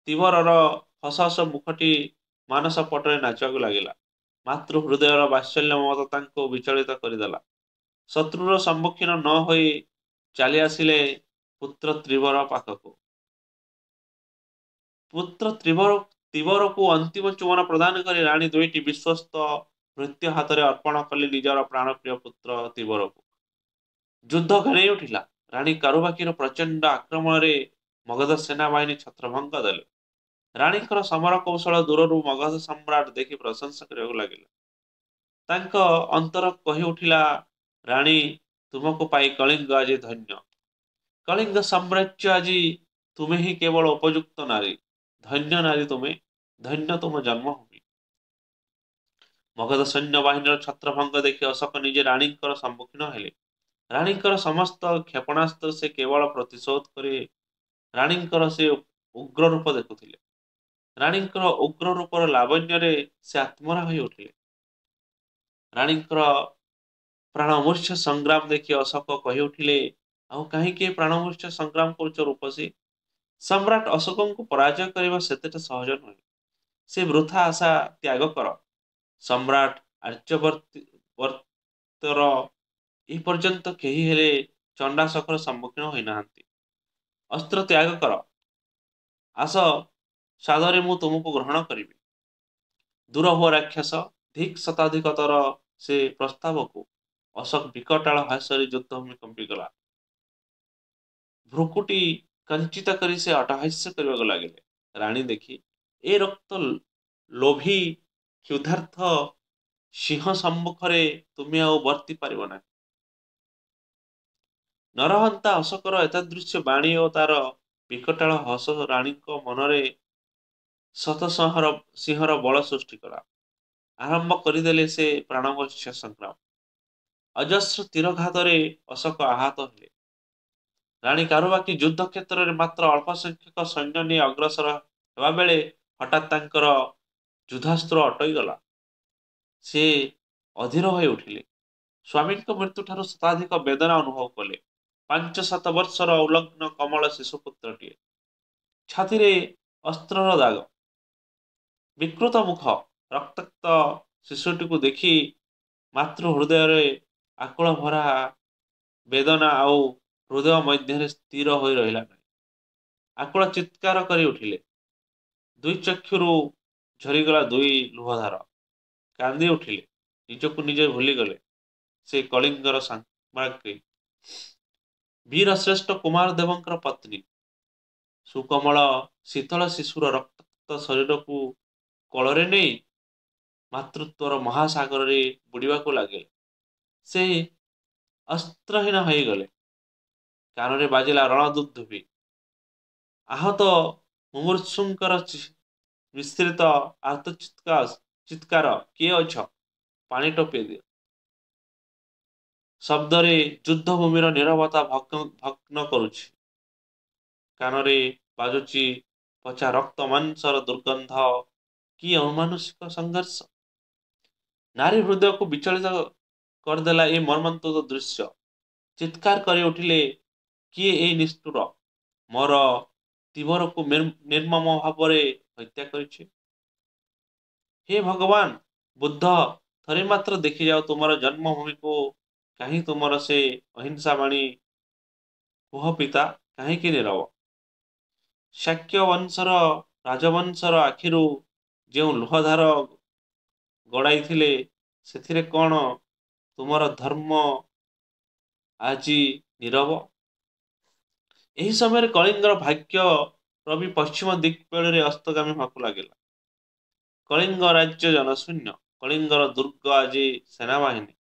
ତିବରର ହସ ହସ ମୁଖଟି ମାନସ ପଟରେ ନାଚିବାକୁ ଲାଗିଲା। ମାତୃ ହୃଦୟର ବାତ୍ସଲ୍ୟ ମମତା ତାଙ୍କୁ ବିଚଳିତ କରିଦେଲା। ଶତ୍ରୁର ସମ୍ମୁଖୀନ ନ ହୋଇ ଚାଲି ଆସିଲେ ପୁତ୍ର ତ୍ରିବର ପାଖକୁ। ପୁତ୍ର ତିବରକୁ ଅନ୍ତିମ ଚୁମ୍ବନ ପ୍ରଦାନ କରି ରାଣୀ ଦୁଇଟି ବିଶ୍ୱସ୍ତ ଭୃତ୍ୟ ହାତରେ ଅର୍ପଣ କଲେ ନିଜର ପ୍ରାଣପ୍ରିୟ ପୁତ୍ର ତିବରକୁ। ଯୁଦ୍ଧ ଘେରେଇ ଉଠିଲା। ରାଣୀ କାରୁବାକିର ପ୍ରଚଣ୍ଡ ଆକ୍ରମଣରେ ମଗଧ ସେନାବାହିନୀ ଛତ୍ରଭଙ୍ଗ ଦେଲେ। ରାଣୀଙ୍କର ସମର କୌଶଳ ଦୂରରୁ ମଗଧ ସମ୍ରାଟ ଦେଖି ପ୍ରଶଂସା କରିବାକୁ ଲାଗିଲେ। ତାଙ୍କ ଅନ୍ତର କହି ଉଠିଲା, ରାଣୀ, ତୁମକୁ ପାଇ କଳିଙ୍ଗ ଆଜି ଧନ୍ୟ। କଳିଙ୍ଗ ସାମ୍ରାଜ୍ୟ ଆଜି ତୁମେ ହିଁ କେବଳ ଉପଯୁକ୍ତ ନାରୀ। ଧନ୍ୟ ନାରୀ ତୁମେ, ଧନ୍ୟ ତୁମ ଜନ୍ମଭୂମି। ମଗଧ ସୈନ୍ୟବାହିନୀର ଛତ୍ରଭଙ୍ଗ ଦେଖି ଅଶୋକ ନିଜେ ରାଣୀଙ୍କର ସମ୍ମୁଖୀନ ହେଲେ। ରାଣୀଙ୍କର ସମସ୍ତ କ୍ଷେପଣାସ୍ତ୍ର ସେ କେବଳ ପ୍ରତିଶୋଧ କରି ରାଣୀଙ୍କର ସେ ଉଗ୍ର ରୂପ ଦେଖୁଥିଲେ। ରାଣୀଙ୍କର ଉଗ୍ର ରୂପର ଲାବଣ୍ୟରେ ସେ ଆତ୍ମରା ହୋଇ ଉଠିଲେ। ରାଣୀଙ୍କର ପ୍ରାଣମୂର୍ଚ୍ଛ ସଂଗ୍ରାମ ଦେଖି ଅଶୋକ କହି ଉଠିଲେ, ଆଉ କାହିଁକି ପ୍ରାଣମୂର୍ଚ୍ଛ ସଂଗ୍ରାମ କରୁଛ ରୂପସୀ? ସମ୍ରାଟ ଅଶୋକଙ୍କୁ ପରାଜୟ କରିବା ସେତେଟା ସହଜ ନୁହେଁ। ସେ ବୃଥା ଆଶା ତ୍ୟାଗ କର। ସମ୍ରାଟ ଆର୍ଯ୍ୟବର୍ତ୍ତର ଏ ପର୍ଯ୍ୟନ୍ତ କେହି ହେଲେ ଚଣ୍ଡାଶୋକର ସମ୍ମୁଖୀନ ହୋଇନାହାନ୍ତି। ଅସ୍ତ୍ର ତ୍ୟାଗ କର। ଆସ ସାଦରେ ମୁଁ ତୁମକୁ ଗ୍ରହଣ କରିବି। ଦୂର ହୁଅ ରାକ୍ଷସ। ଧିକ୍ ଶତାଧିକତର ସେ ପ୍ରସ୍ତାବକୁ ଅଶୋକ ବିକଟାଳ ହାସ୍ୟରେ ଯୁଦ୍ଧଭୂମି କମ୍ପିଗଲା। ଭ୍ରୁକୁଟି କଞ୍ଚିତ କରି ସେ ଅଟହାସ୍ୟ କରିବାକୁ ଲାଗିଲେ। ରାଣୀ ଦେଖି ଏ ରକ୍ତ ଲୋଭୀ କ୍ଷୁଧାର୍ଥ ସିଂହ ସମ୍ମୁଖରେ ତୁମେ ଆଉ ବର୍ତ୍ତି ପାରିବ ନାହିଁ। ନରହନ୍ତା ଅଶୋକର ଏତାଦୃଶ୍ୟ ବାଣୀ ଓ ତାର ବିକଟାଳ ହସ ରାଣୀଙ୍କ ମନରେ ଶତସଂହର ସିଂହର ବଳ ସୃଷ୍ଟି କଲା। ଆରମ୍ଭ କରିଦେଲେ ସେ ପ୍ରାଣବଶ୍ୟ ସଂଗ୍ରାମ। ଅଜସ୍ର ତୀରଘାତରେ ଅଶୋକ ଆହତ ହେଲେ। ରାଣୀ କାରୁବାକି ଯୁଦ୍ଧ କ୍ଷେତ୍ରରେ ମାତ୍ର ଅଳ୍ପ ସଂଖ୍ୟକ ସୈନ୍ୟ ନେଇ ଅଗ୍ରସର ହେବା ବେଳେ ହଠାତ୍ ତାଙ୍କର ଯୁଦ୍ଧାସ୍ତ୍ର ଅଟକିଗଲା। ସେ ଅଧୀର ହୋଇ ଉଠିଲେ। ସ୍ୱାମୀଙ୍କ ମୃତ୍ୟୁଠାରୁ ଶତାଧିକ ବେଦନା ଅନୁଭବ କଲେ। 5-7 ବର୍ଷର ଉଲଗ୍ନ କମଳ ଶିଶୁପୁତ୍ରଟିଏ। ଛାତିରେ ଅସ୍ତ୍ରର ଦାଗ, ବିକୃତ ମୁଖ। ରକ୍ତାକ୍ତ ଶିଶୁଟିକୁ ଦେଖି ମାତୃ ହୃଦୟରେ ଆକୁଳ ଭରା ବେଦନା ଆଉ ହୃଦୟ ମଧ୍ୟରେ ସ୍ଥିର ହୋଇ ରହିଲା ନାହିଁ। ଆକୁଳ ଚିତ୍କାର କରି ଉଠିଲେ। ଦୁଇ ଚକ୍ଷୁରୁ ଝରିଗଲା ଦୁଇ ଲୁହଧାର। କାନ୍ଦି ଉଠିଲେ। ନିଜକୁ ନିଜେ ଭୁଲିଗଲେ। ସେ କଳିଙ୍ଗର ସାମ୍ରାଜ୍ଞୀ, ବୀରଶ୍ରେଷ୍ଠ କୁମାର ଦେବଙ୍କର ପତ୍ନୀ। ସୁକମଳ ଶୀତଳ ଶିଶୁର ରକ୍ତାକ୍ତ ଶରୀରକୁ କୋଳରେ ନେଇ ମାତୃତ୍ୱର ମହାସାଗରରେ ବୁଡ଼ିବାକୁ ଲାଗିଲେ। ସେ ଅସ୍ତ୍ରହୀନ ହୋଇଗଲେ। କାନରେ ବାଜିଲା ରଣଦୁନ୍ଦୁଭି। ଆହତ ମୁମୂର୍ଷୁଙ୍କର ବିସ୍ତୃତ ଚିତ୍କାର, କିଏ ଅଛ? ପାଣି ଟୋପେ ଦିଅ। ଶବ୍ଦରେ ଯୁଦ୍ଧଭୂମିର ନୀରବତା ଭଗ୍ନ କରୁଛି। କାନରେ ବାଜୁଛି ପଚା ରକ୍ତ ମାଂସର ଦୁର୍ଗନ୍ଧ। କି ଅମାନୁଷିକ ସଂଘର୍ଷ! ନାରୀ ହୃଦୟକୁ ବିଚଳିତ କରିଦେଲା ଏ ମର୍ମନ୍ତୁଦ ଦୃଶ୍ୟ। ଚିତ୍କାର କରି ଉଠିଲେ, କିଏ ଏଇ ନିଷ୍ଠୁର ମୋର ତିବରକୁ ନିର୍ମମ ଭାବରେ ହତ୍ୟା କରିଛି? ହେ ଭଗବାନ! ବୁଦ୍ଧ, ଥରେ ମାତ୍ର ଦେଖିଯାଅ ତୁମର ଜନ୍ମଭୂମିକୁ। କାହିଁ ତୁମର ସେ ଅହିଂସା ବାଣୀ? କୁହ ପିତା, କାହିଁକି ନୀରବ? ଶାକ୍ୟ ବଂଶର ରାଜବଂଶର ଆଖିରୁ ଯେଉଁ ଲୁହଧାର ଗଡ଼ାଇଥିଲେ, ସେଥିରେ କ'ଣ ତୁମର ଧର୍ମ ଆଜି ନୀରବ? ଏହି ସମୟରେ କଳିଙ୍ଗର ଭାଗ୍ୟ ରବି ପଶ୍ଚିମ ଦିକ୍ପାଳରେ ଅସ୍ତଗାମୀ ହେବାକୁ ଲାଗିଲା। କଳିଙ୍ଗ ରାଜ୍ୟ ଜନଶୂନ୍ୟ। କଳିଙ୍ଗର ଦୁର୍ଗ ଆଜି ସେନାବାହିନୀ।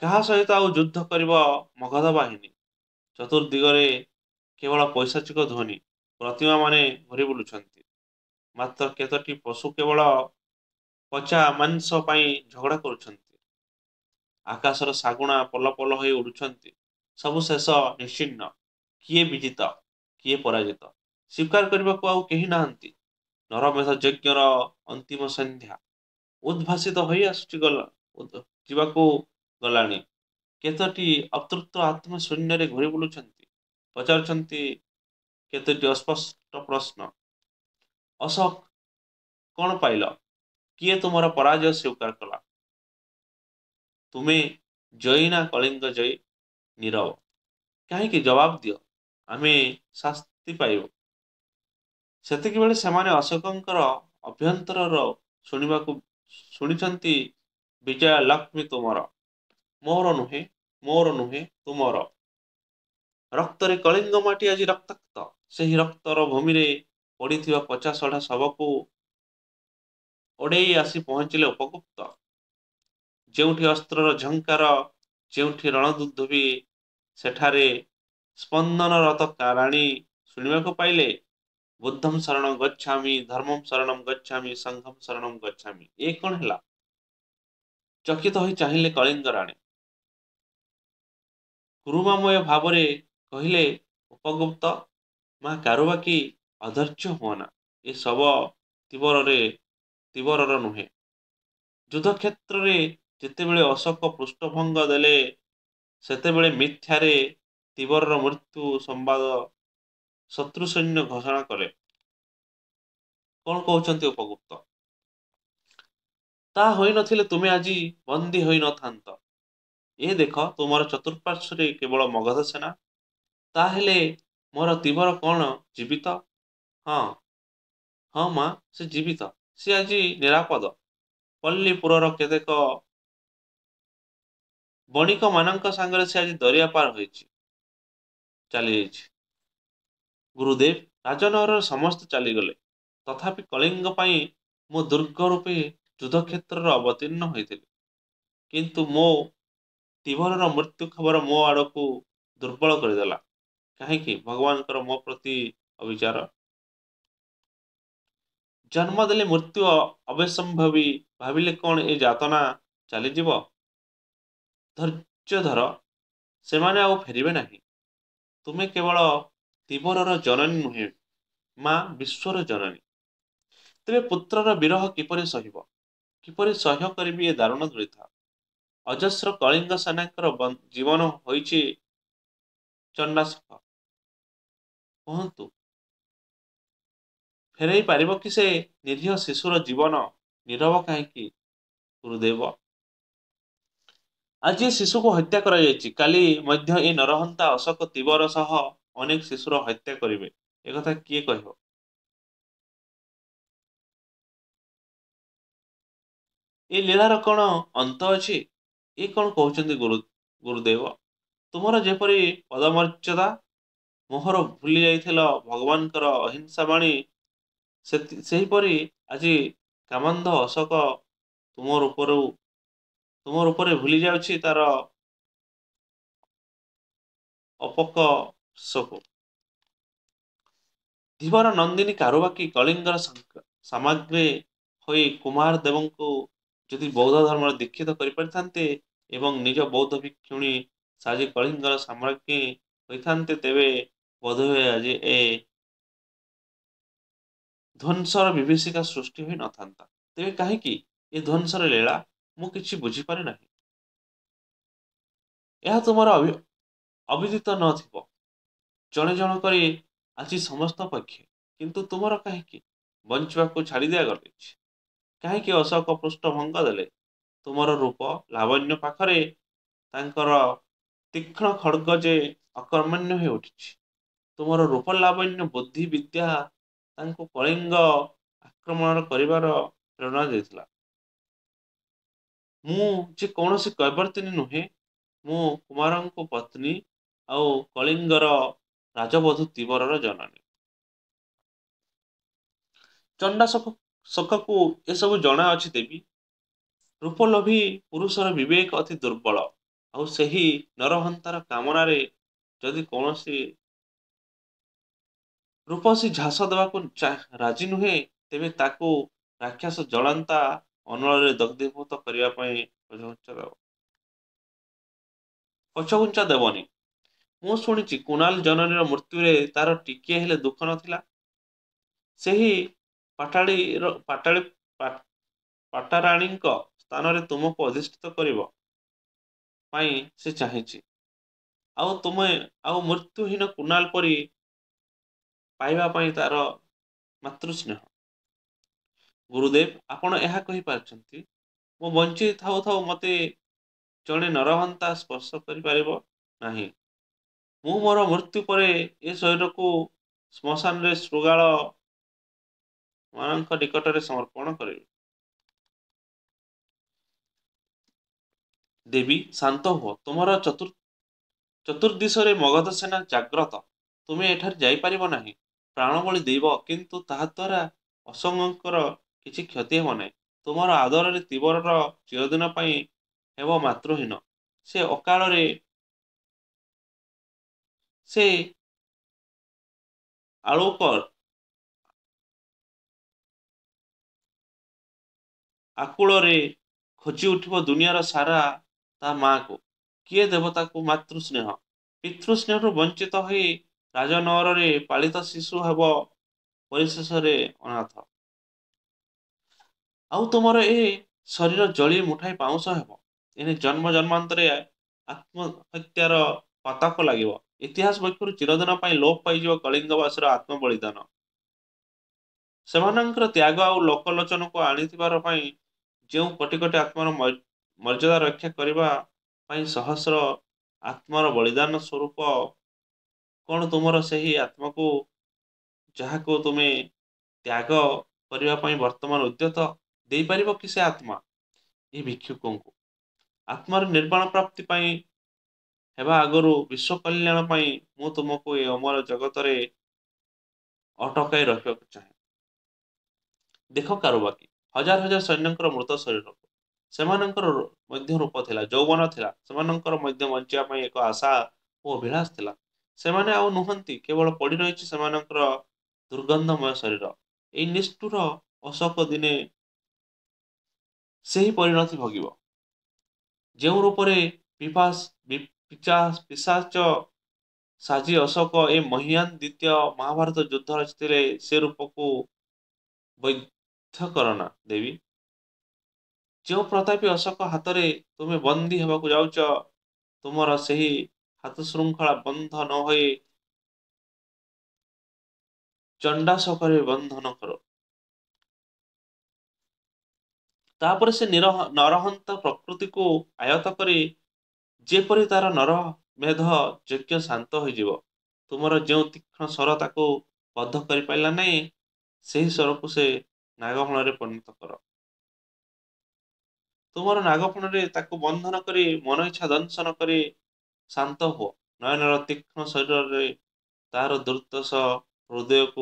କାହା ସହିତ ଆଉ ଯୁଦ୍ଧ କରିବ ମଗଧ ବାହିନୀ? ଚତୁର୍ଦିଗରେ କେବଳ ପୈଶାଚିକ ଧ୍ୱନି। ପ୍ରତିମାମାନେ ଘୁରି ବୁଲୁଛନ୍ତି। ମାତ୍ର କେତୋଟି ପଶୁ କେବଳ ପଚା ମାଂସ ପାଇଁ ଝଗଡ଼ା କରୁଛନ୍ତି। ଆକାଶର ଶାଗୁଣା ପଲ ପଲ ହୋଇ ଉଡୁଛନ୍ତି। ସବୁ ଶେଷ, ନିଶ୍ଚିହ୍ନ। କିଏ ବିଜିତ, କିଏ ପରାଜିତ ସ୍ୱୀକାର କରିବାକୁ ଆଉ କେହି ନାହାନ୍ତି। ନରମେଧ ଯଜ୍ଞର ଅନ୍ତିମ ସନ୍ଧ୍ୟା ଉଦ୍ଭାସିତ ହୋଇ ଆସୁଛି ଯିବାକୁ ଗଲାଣି। କେତୋଟି ଅତୃପ୍ତ ଆତ୍ମା ଶୂନ୍ୟରେ ଘୁରି ବୁଲୁଛନ୍ତି। ପଚାରୁଛନ୍ତି କେତୋଟି ଅସ୍ପଷ୍ଟ ପ୍ରଶ୍ନ। ଅଶୋକ, କ'ଣ ପାଇଲ? କିଏ ତୁମର ପରାଜୟ ସ୍ୱୀକାର କଲା? ତୁମେ ଜୟୀ ନା କଳିଙ୍ଗ ଜୟୀ? ନୀରବ। କାହିଁକି? ଜବାବ ଦିଅ। ଆମେ ଶାସ୍ତି ପାଇବୁ। ସେତିକିବେଳେ ସେମାନେ ଅଶୋକଙ୍କର ଅଭ୍ୟନ୍ତରର ଶୁଣିଛନ୍ତି, ବିଜୟା ଲକ୍ଷ୍ମୀ ତୁମର, ମୋର ନୁହେଁ, ମୋର ନୁହେଁ, ତୁମର। ରକ୍ତରେ କଳିଙ୍ଗ ମାଟି ଆଜି ରକ୍ତାକ୍ତ। ସେହି ରକ୍ତର ଭୂମିରେ ପଡ଼ିଥିବା ପଚାସଢ଼ା ଶବକୁ ଓଡ଼େଇ ଆସି ପହଞ୍ଚିଲେ ଉପଗୁପ୍ତ। ଯେଉଁଠି ଅସ୍ତ୍ରର ଝଙ୍କାର, ଯେଉଁଠି ରଣଦୁନ୍ଦୁଭି, ସେଠାରେ ସ୍ପନ୍ଦନରତ ରାଣୀ ଶୁଣିବାକୁ ପାଇଲେ, ବୁଦ୍ଧଂ ଶରଣଂ ଗଚ୍ଛାମି, ଧର୍ମଂ ଶରଣଂ ଗଚ୍ଛାମି, ସଂଘଂ ଶରଣଂ ଗଚ୍ଛାମି। ଏ କ'ଣ ହେଲା? ଚକିତ ହୋଇ ଚାହିଁଲେ କଳିଙ୍ଗ ରାଣୀ। କରୁଣାମୟ ଭାବରେ କହିଲେ ଉପଗୁପ୍ତ, ମା କାରୁବାକି, ଅଧୈର୍ଯ୍ୟ ହୁଅନା। ଏ ଶବ ତିବରର ନୁହେଁ। ଯୁଦ୍ଧକ୍ଷେତ୍ରରେ ଯେତେବେଳେ ଅଶୋକ ପୃଷ୍ଠଭଙ୍ଗ ଦେଲେ, ସେତେବେଳେ ମିଥ୍ୟାରେ ତିବରର ମୃତ୍ୟୁ ସମ୍ବାଦ ଶତ୍ରୁ ସୈନ୍ୟ ଘୋଷଣା କଲେ। କ'ଣ କହୁଛନ୍ତି ଉପଗୁପ୍ତ? ତାହା ହୋଇନଥିଲେ ତୁମେ ଆଜି ବନ୍ଦୀ ହୋଇନଥାନ୍ତ। ଏ ଦେଖ, ତୁମର ଚତୁଃପାର୍ଶ୍ୱରେ କେବଳ ମଗଧ ସେନା। ତାହେଲେ ମୋର ତିବର କ'ଣ ଜୀବିତ? ହଁ, ହଁ ମା, ସେ ଜୀବିତ। ସେ ଆଜି ନିରାପଦ। ପଲ୍ଲୀପୁରର କେତେକ ବଣିକମାନଙ୍କ ସାଙ୍ଗରେ ସେ ଆଜି ଦରିଆ ପାର ଚାଲିଯାଇଛି। ଗୁରୁଦେବ, ରାଜନଗରର ସମସ୍ତେ ଚାଲିଗଲେ। ତଥାପି କଳିଙ୍ଗ ପାଇଁ ମୁଁ ଦୁର୍ଗ ରୂପେ ଯୁଦ୍ଧକ୍ଷେତ୍ରରେ ଅବତୀର୍ଣ୍ଣ ହୋଇଥିଲି। କିନ୍ତୁ ମୋ ତିଭରର ମୃତ୍ୟୁ ଖବର ମୋ ଆଡ଼କୁ ଦୁର୍ବଳ କରିଦେଲା। କାହିଁକି? ଭଗବାନଙ୍କର ମୋ ପ୍ରତି ଅବିଚାର। ଜନ୍ମ ଦେଲେ ମୃତ୍ୟୁ ଅବଶ୍ୟମ୍ଭାବୀ ଭାବିଲେ କ'ଣ ଏ ଯାତନା ଚାଲିଯିବ? ଧୈର୍ଯ୍ୟ ଧର, ସେମାନେ ଆଉ ଫେରିବେ ନାହିଁ। ତୁମେ କେବଳ ତିବରର ଜନନୀ ନୁହେଁ ମା, ବିଶ୍ୱର ଜନନୀ। ତେବେ ପୁତ୍ରର ବିରହ କିପରି ସହିବ? କିପରି ସହ୍ୟ କରିବି ଏ ଦାରୁଣ ଦୁରିତା? ଅଜସ୍ର କଳିଙ୍ଗ ସେନାଙ୍କର ଜୀବନ ହୋଇଛି ଚଣ୍ଡାଶୋକ। କୁହନ୍ତୁ, ଫେରାଇ ପାରିବ କି ସେ ନିରୀହ ଶିଶୁର ଜୀବନ? ନୀରବ କାହିଁକି ଗୁରୁଦେବ? ଆଜି ଏ ଶିଶୁକୁ ହତ୍ୟା କରାଯାଇଛି। କାଲି ମଧ୍ୟ ଏ ନରହନ୍ତା ଅଶୋକ ତିବର ସହ ଅନେକ ଶିଶୁର ହତ୍ୟା କରିବେ। ଏକଥା କିଏ କହିବ? ଏ ଲୀଳାର କ'ଣ ଅନ୍ତ ଅଛି? ଏ କ'ଣ କହୁଛନ୍ତି ଗୁରୁଦେବ? ତୁମର ଯେପରି ପଦମର୍ଯ୍ୟାଦା ମୋହର ଭୁଲି ଯାଇଥିଲ ଭଗବାନଙ୍କର ଅହିଂସା ବାଣୀ, ସେହିପରି ଆଜି କାମନ୍ଧ ଅଶୋକ ତୁମ ରୂପରେ ଭୁଲି ଯାଉଛି ତାର ଅପକର୍ଷକୁ। ଧୀବର ନନ୍ଦିନୀ କାରୁବାକି କଳିଙ୍ଗର ସାମଗ୍ରୀ ହୋଇ କୁମାର ଦେବଙ୍କୁ ଯଦି ବୌଦ୍ଧ ଧର୍ମରେ ଦୀକ୍ଷିତ କରିପାରିଥାନ୍ତେ ଏବଂ ନିଜ ବୌଦ୍ଧ ଭିକ୍ଷୁଣୀ ସାଜି କଳିଙ୍ଗର ସାମ୍ରାଜ୍ଞୀ ହୋଇଥାନ୍ତେ, ତେବେ ବୋଧହୁଏ ଆଜି ଏ ଧ୍ୱଂସର ବିଭୀଷିକା ସୃଷ୍ଟି ହୋଇ ନଥାନ୍ତା। ତେବେ କାହିଁକି ଏ ଧ୍ୱଂସର ଲୀଳା? ମୁଁ କିଛି ବୁଝିପାରେ ନାହିଁ। ଏହା ତୁମର ଅବିଦିତ ନଥିବ। ଜଣେ ଜଣ କରି ଆଜି ସମସ୍ତ ପକ୍ଷେ। କିନ୍ତୁ ତୁମର କାହିଁକି ବଞ୍ଚିବାକୁ ଛାଡ଼ି ଦିଆଗଯାଇଛି? କାହିଁକି ଅଶୋକ ପୃଷ୍ଠଭଙ୍ଗ ଦେଲେ? ତୁମର ରୂପ ଲାବଣ୍ୟ ପାଖରେ ତାଙ୍କର ତୀକ୍ଷ୍ଣ ଖଡ୍ଗ ଯେ ଅକର୍ମଣ୍ୟ ହୋଇ ଉଠିଛି। ତୁମର ରୂପ ଲାବଣ୍ୟ ବୁଦ୍ଧି ବିଦ୍ୟା ତାଙ୍କୁ କଳିଙ୍ଗ ଆକ୍ରମଣ କରିବାର ପ୍ରେରଣା ଦେଇଥିଲା। ମୁଁ ଯେ କୌଣସି କୈବର୍ତ୍ତିନୀ ନୁହେଁ। ମୁଁ କୁମାରଙ୍କ ପତ୍ନୀ ଆଉ କଳିଙ୍ଗର ରାଜବଧୂ ତିବରର ଜନନୀ। ଚଣ୍ଡାଶୋକକୁ ଏସବୁ ଜଣା ଅଛି ଦେବୀ। ରୂପଲୋଭୀ ପୁରୁଷର ବିବେକ ଅତି ଦୁର୍ବଳ। ଆଉ ସେହି ନରହନ୍ତାର କାମନାରେ ଯଦି କୌଣସି ରୂପସୀ ଝାସ ଦେବାକୁ ରାଜି ନୁହେଁ, ତେବେ ତାକୁ ରାକ୍ଷସ ଜଳନ୍ତା ଅନଳରେ ଦଗ୍ଧୀଭୂତ କରିବା ପାଇଁ ପଛଘୁଞ୍ଚା ଦେବନି। ମୁଁ ଶୁଣିଛି କୁନାଲ ଜନନୀର ମୃତ୍ୟୁରେ ତାର ଟିକିଏ ହେଲେ ଦୁଃଖ ନଥିଲା। ସେହି ପାଟାରାଣୀଙ୍କ ସ୍ଥାନରେ ତୁମକୁ ଅଧିଷ୍ଠିତ କରିବା ପାଇଁ ସେ ଚାହିଁଛି। ଆଉ ତୁମେ ଆଉ ମୃତ୍ୟୁହୀନ କୁନାଲ ପରି ପାଇବା ପାଇଁ ତାର ମାତୃସ୍ନେହ। ଗୁରୁଦେବ, ଆପଣ ଏହା କହିପାରିଛନ୍ତି? ମୁଁ ବଞ୍ଚି ଥାଉ ଥାଉ ମୋତେ ଜଣେ ନରହନ୍ତା ସ୍ପର୍ଶ କରିପାରିବ ନାହିଁ। ମୁଁ ମୋର ମୃତ୍ୟୁ ପରେ ଏ ଶରୀରକୁ ଶ୍ମଶାନରେ ଶୃଗାଳ ମାନଙ୍କ ନିକଟରେ ସମର୍ପଣ କରିବି। ଦେବୀ, ଶାନ୍ତ ହୁଅ। ତୁମର ଚତୁର୍ଦିଶରେ ମଗଧ ସେନା ଜାଗ୍ରତ। ତୁମେ ଏଠାରେ ଯାଇପାରିବ ନାହିଁ। ପ୍ରାଣବଳି ଦେବ, କିନ୍ତୁ ତାହା ଦ୍ୱାରା ଅଶୋକଙ୍କର କିଛି କ୍ଷତି ହେବ ନାହିଁ। ତୁମର ଆଦରରେ ତିବରର ଚିରଦିନ ପାଇଁ ହେବ ମାତୃହୀନ। ସେ ଅକାଳରେ ସେ ଆକୁଳରେ ଖୋଜି ଉଠିବ ଦୁନିଆର ସାରା ତା ମାକୁ। କିଏ ଦେବ ତାକୁ ମାତୃସ୍ନେହ? ପିତୃସ୍ନେହରୁ ବଞ୍ଚିତ ହୋଇ ରାଜନଗରରେ ପାଳିତ ଶିଶୁ ହେବ ପରିଶେଷରେ ଅନାଥ। ଆଉ ତୁମର ଏ ଶରୀର ଜଳି ମୁଠାଏ ପାଉଁଶ ହେବ। ଏଣେ ଜନ୍ମ ଜନ୍ମାନ୍ତରେ ଆତ୍ମହତ୍ୟାର ପାତକ ଲାଗିବ। ଇତିହାସ ବହିରୁ ଚିରଦିନ ପାଇଁ ଲୋପ ପାଇଯିବ କଳିଙ୍ଗବାସୀର ଆତ୍ମବଳିଦାନ। ସେମାନଙ୍କର ତ୍ୟାଗ ଆଉ ଲୋକଲୋଚନକୁ ଆଣିଥିବାର ପାଇଁ ଯେଉଁ କୋଟି କୋଟି ଆତ୍ମାର ମର୍ଯ୍ୟାଦା ରକ୍ଷା କରିବା ପାଇଁ ସହସ୍ର ଆତ୍ମାର ବଳିଦାନ ସ୍ୱରୂପ କ'ଣ ତୁମର ସେହି ଆତ୍ମାକୁ ଯାହାକୁ ତୁମେ ତ୍ୟାଗ କରିବା ପାଇଁ ବର୍ତ୍ତମାନ ଉଦ୍ୟତ ଦେଇପାରିବ କି ସେ ଆତ୍ମା ଏହି ଭିକ୍ଷୁକଙ୍କୁ? ଆତ୍ମାର ନିର୍ବାଣ ପ୍ରାପ୍ତି ପାଇଁ ହେବା ଆଗରୁ ବିଶ୍ୱ କଲ୍ୟାଣ ପାଇଁ ମୁଁ ତୁମକୁ ଏ ଅମର ଜଗତରେ ଅଟକାଇ ରଖିବାକୁ ଚାହେଁ। ଦେଖ କାରୁବାକି, ହଜାର ହଜାର ସୈନ୍ୟଙ୍କର ମୃତ ଶରୀର, ସେମାନଙ୍କର ମଧ୍ୟ ରୂପ ଥିଲା, ଯୌବନ ଥିଲା, ସେମାନଙ୍କର ମଧ୍ୟ ବଞ୍ଚିବା ପାଇଁ ଏକ ଆଶା ଓ ଅଭିଳାଷ ଥିଲା। ସେମାନେ ଆଉ ନୁହନ୍ତି, କେବଳ ପଡ଼ି ରହିଛି ସେମାନଙ୍କର ଦୁର୍ଗନ୍ଧମୟ ଶରୀର। ଏଇ ନିଷ୍ଠୁର ଅଶୋକ ଦିନେ ସେହି ପରିଣତି ଭୋଗିବ। ଯେଉଁ ରୂପରେ ପିଶାଚ ସାଜି ଅଶୋକ ଏ ମହିୟାନ ଦ୍ୱିତୀୟ ମହାଭାରତ ଯୁଦ୍ଧ ରଚିଥିଲେ, ସେ ରୂପକୁ ବୈଧ୍ୟ କରନା ଦେବୀ। ଯେଉଁ ପ୍ରତାପୀ ଅଶୋକ ହାତରେ ତୁମେ ବନ୍ଦୀ ହେବାକୁ ଯାଉଛ, ତୁମର ସେହି ହାତ ଶୃଙ୍ଖଳା ବନ୍ଧ ନ ହୋଇ ଚଣ୍ଡାଶୋକରେ ବନ୍ଧନ କର। ତାପରେ ସେ ନରହନ୍ତ ପ୍ରକୃତିକୁ ଆୟତ କରି ଯେପରି ତାର ନରମେଧ ଯଜ୍ଞ ଶାନ୍ତ ହୋଇଯିବ। ତୁମର ଯେଉଁ ତୀକ୍ଷ୍ଣ ସ୍ୱର ତାକୁ ବଦ୍ଧ କରିପାରିଲା ନାହିଁ, ସେହି ସ୍ୱରକୁ ସେ ନାଗଫଣରେ ପରିଣତ କର। ତୁମର ନାଗଫଣରେ ତାକୁ ବନ୍ଧନ କରି ମନ ଇଚ୍ଛା ଦଂଶନ କରି ଶାନ୍ତ ହୁଅ। ନୟନର ତୀକ୍ଷ୍ଣ ଶରୀରରେ ତାର ଦୁର୍ଦ୍ଦଶ ହୃଦୟକୁ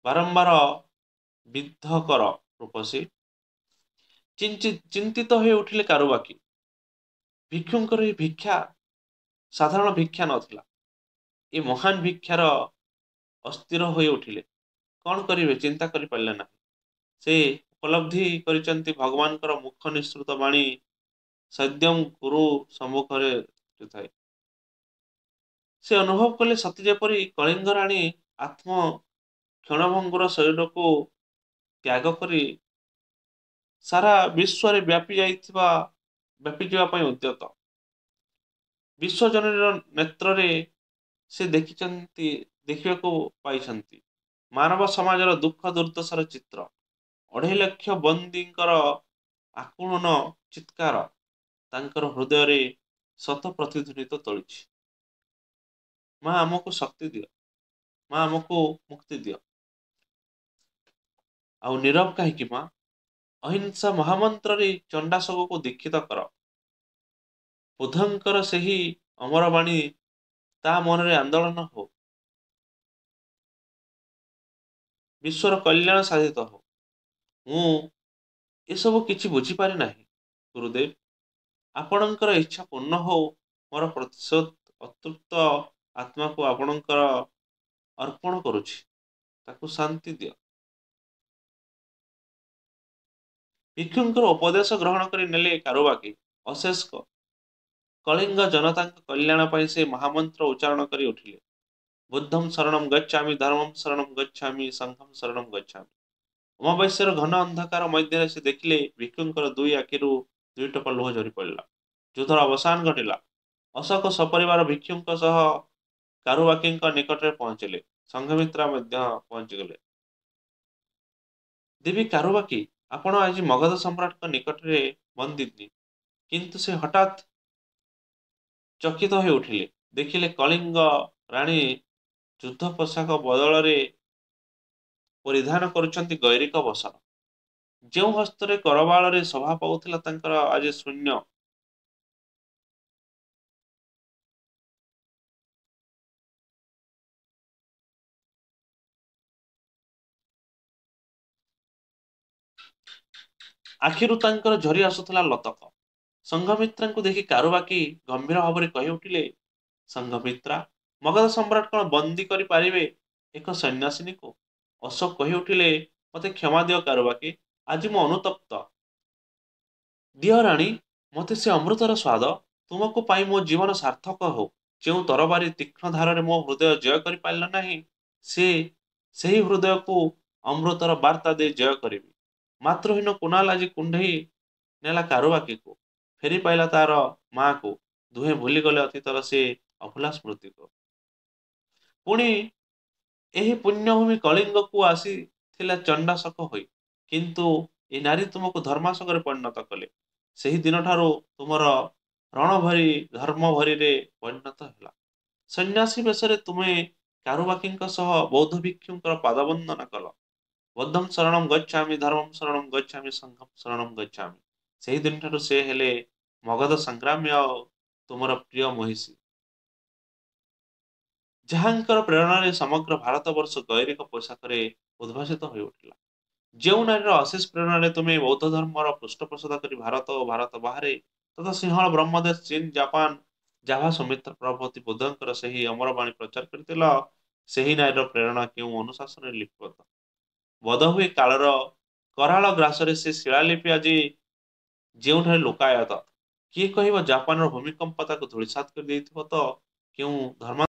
ବାରମ୍ବାର ବିଦ୍ଧ କର। ରୂପସୀ ଚିନ୍ତିତ ହୋଇ ଉଠିଲେ କାରୁବାକି। ଭିକ୍ଷୁଙ୍କର ଏହି ଭିକ୍ଷା ସାଧାରଣ ଭିକ୍ଷା ନଥିଲା। ଏ ମହାନ ଭିକ୍ଷାର ଅସ୍ଥିର ହୋଇ ଉଠିଲେ। କଣ କରିବେ ଚିନ୍ତା କରିପାରିଲେ ନାହିଁ। ସେ ଉପଲବ୍ଧି କରିଛନ୍ତି ଭଗବାନଙ୍କର ମୁଖ ନିଃସୃତ ବାଣୀ ସଦ୍ୟମ୍ ଗୁରୁ ସମ୍ମୁଖରେ ଥାଏ। ସେ ଅନୁଭବ କଲେ ସତେ ଯେପରି କଳିଙ୍ଗ ରାଣୀ ଆତ୍ମ କ୍ଷଣଭଙ୍ଗୁର ଶରୀରକୁ ତ୍ୟାଗ କରି ସାରା ବିଶ୍ୱରେ ବ୍ୟାପିଯିବା ପାଇଁ ଉଦ୍ୟତ। ବିଶ୍ୱଜନୀର ନେତ୍ରରେ ସେ ଦେଖିବାକୁ ପାଇଛନ୍ତି ମାନବ ସମାଜର ଦୁଃଖ ଦୁର୍ଦ୍ଦଶାର ଚିତ୍ର। 2.5 ଲକ୍ଷ ବନ୍ଦୀଙ୍କର ଆକୁଳନ ଚିତ୍କାର ତାଙ୍କର ହୃଦୟରେ ଶତ ପ୍ରତିଧ୍ୱନିତ ତୋଳିଛି। ମା ଆମକୁ ଶକ୍ତି ଦିଅ, ମା ଆମକୁ ମୁକ୍ତି ଦିଅ। ଆଉ ନୀରବ କାହିଁକି ମା? ଅହିଂସା ମହାମନ୍ତ୍ରରେ ଚଣ୍ଡାଶୋକକୁ ଦୀକ୍ଷିତ କର। ବୁଦ୍ଧଙ୍କର ସେହି ଅମରବାଣୀ ତା ମନରେ ଆନ୍ଦୋଳନ ହଉ। ବିଶ୍ୱର କଲ୍ୟାଣ ସାଧିତ ହଉ। ମୁଁ ଏସବୁ କିଛି ବୁଝିପାରି ନାହିଁ ଗୁରୁଦେବ। ଆପଣଙ୍କର ଇଚ୍ଛା ପୂର୍ଣ୍ଣ ହଉ। ମୋର ପ୍ରତିଶୋଧ ଅତୃପ୍ତ ଆତ୍ମାକୁ ଆପଣଙ୍କର ଅର୍ପଣ କରୁଛି। ତାକୁ ଶାନ୍ତି ଦିଅ। ଭିକ୍ଷୁଙ୍କର ଉପଦେଶ ଗ୍ରହଣ କରି ନେଲେ କାରୁବାକି। ଅଶେଷ କଳିଙ୍ଗ ଜନତାଙ୍କ କଲ୍ୟାଣ ପାଇଁ ସେ ମହାମନ୍ତ୍ର ଉଚ୍ଚାରଣ କରି ଉଠିଲେ। ବୁଦ୍ଧଂ ଶରଣଂ ଗଚ୍ଛାମି, ଧର୍ମଂ ଶରଣଂ ଗଚ୍ଛାମି, ସଂଘଂ ଶରଣଂ ଗଚ୍ଛାମି। ଅମାବାସ୍ୟାର ଘନ ଅନ୍ଧକାର ମଧ୍ୟରେ ସେ ଦେଖିଲେ ଭିକ୍ଷୁଙ୍କର ଦୁଇ ଆଖିରୁ 2 ଟୋପା ଲୁହ ଝରି ପଡ଼ିଲା। ଯୁଦ୍ଧର ଅବସାନ ଘଟିଲା। ଅଶୋକ ସପରିବାର ଭିକ୍ଷୁଙ୍କ ସହ କାରୁବାକିଙ୍କ ନିକଟରେ ପହଞ୍ଚିଲେ। ସଂଘମିତ୍ରା ମଧ୍ୟ ପହଞ୍ଚିଗଲେ। ଦେବୀ କାରୁବାକି, ଆପଣ ଆଜି ମଗଧ ସମ୍ରାଟଙ୍କ ନିକଟରେ ବନ୍ଦୀ। କିନ୍ତୁ ସେ ହଠାତ୍ ଚକିତ ହୋଇ ଉଠିଲେ। ଦେଖିଲେ କଳିଙ୍ଗ ରାଣୀ ଯୁଦ୍ଧ ପୋଷାକ ବଦଳରେ ପରିଧାନ କରୁଛନ୍ତି ଗୈରିକ ବସନ। ଯେଉଁ ହସ୍ତରେ କରବାଳରେ ଶୋଭା ପାଉଥିଲା ତାଙ୍କର ଆଜି ଶୂନ୍ୟ। ଆଖିରୁ ତାଙ୍କର ଝରି ଆସୁଥିଲା ଲତକ। ସଂଘମିତ୍ରାଙ୍କୁ ଦେଖି କାରୁବାକି ଗମ୍ଭୀର ଭାବରେ କହି ଉଠିଲେ, ସଂଘମିତ୍ରା, ମଗଧ ସମ୍ରାଟ କଣ ବନ୍ଦୀ କରିପାରିବେ ଏକ ସନ୍ନ୍ୟାସିନୀକୁ? ଅଶୋକ କହି ଉଠିଲେ, ମତେ କ୍ଷମା ଦିଅ କାରୁବାକି, ଆଜି ମୁଁ ଅନୁତପ୍ତ। ଦିଅ ରାଣୀ, ମତେ ସେ ଅମୃତର ସ୍ୱାଦ। ତୁମକୁ ପାଇ ମୋ ଜୀବନ ସାର୍ଥକ ହଉ। ଯେଉଁ ତରବାରୀ ତୀକ୍ଷ୍ଣ ଧାରରେ ମୋ ହୃଦୟ ଜୟ କରିପାରିଲ ନାହିଁ, ସେ ସେହି ହୃଦୟକୁ ଅମୃତର ବାର୍ତ୍ତା ଦେଇ ଜୟ କରିବି। ମାତୃହୀନ କୁନାଲ ଆଜି କୁଣ୍ଢେଇ ନେଲା କାରୁବାକିକୁ। ଫେରି ପାଇଲା ତାର ମାକୁ। ଦୁହେଁ ଭୁଲିଗଲେ ଅତୀତର ସେ ଅଭୁଲା ସ୍ମୃତିକୁ। ପୁଣି ଏହି ପୁଣ୍ୟଭୂମି କଳିଙ୍ଗକୁ ଆସିଥିଲା ଚଣ୍ଡାଶୋକ ହୋଇ। କିନ୍ତୁ ଏ ନାରୀ ତୁମକୁ ଧର୍ମାଶୋକରେ ପରିଣତ କଲେ। ସେହି ଦିନଠାରୁ ତୁମର ରଣଭରି ଧର୍ମଭରିରେ ପରିଣତ ହେଲା। ସନ୍ନ୍ୟାସୀ ବେଶରେ ତୁମେ କାରୁବାକିଙ୍କ ସହ ବୌଦ୍ଧ ଭିକ୍ଷୁଙ୍କର ପାଦବନ୍ଦନା କଲ। ବୁଦ୍ଧଂ ଶରଣଂ ଗଚ୍ଛାମି, ଧର୍ମଂ ଶରଣଂ ଗଚ୍ଛାମି, ସଂଘଂ ଶରଣଂ ଗଚ୍ଛାମି। ସେହି ଦିନଠାରୁ ସେ ହେଲେ ମଗଧ ସଂଗ୍ରାମୀ ଆଉ ତୁମର ପ୍ରିୟ ମହିଷୀ, ଯାହାଙ୍କର ପ୍ରେରଣାରେ ସମଗ୍ର ଭାରତବର୍ଷ ଗୈରିକ ପୋଷାକରେ ଉଦ୍ଭାସିତ ହୋଇ ଉଠିଲା। ଯେଉଁ ନାରୀର ଅଶେଷ ପ୍ରେରଣାରେ ତୁମେ ବୌଦ୍ଧ ଧର୍ମର ପୃଷ୍ଠପୋଷକ କରି ଭାରତ ଓ ଭାରତ ବାହାରେ ତଥା ସିଂହଳ ବ୍ରହ୍ମଦେଶ, ଚୀନ, ଜାପାନ, ଜାଭା, ସୁମିତ୍ର ପ୍ରଭୃତି ବୁଦ୍ଧଙ୍କର ସେହି ଅମରବାଣୀ ପ୍ରଚାର କରିଥିଲ, ସେହି ନାରୀର ପ୍ରେରଣା କେଉଁ ଅନୁଶାସନରେ ଲିପିବଦ୍ଧ? ବୋଧହୁଏ କାଳର କରାଳ ଗ୍ରାସରେ ସେ ଶିଳାଲିପି ଆଜି ଯେଉଁଠାରେ ଲୁକାୟତ। କିଏ କହିବ ଜାପାନର ଭୂମିକମ୍ପ ତାକୁ ଧୂଳିସାତ୍ କରି ଦେଇଥିବ ତ କେଉଁ ଧର୍ମ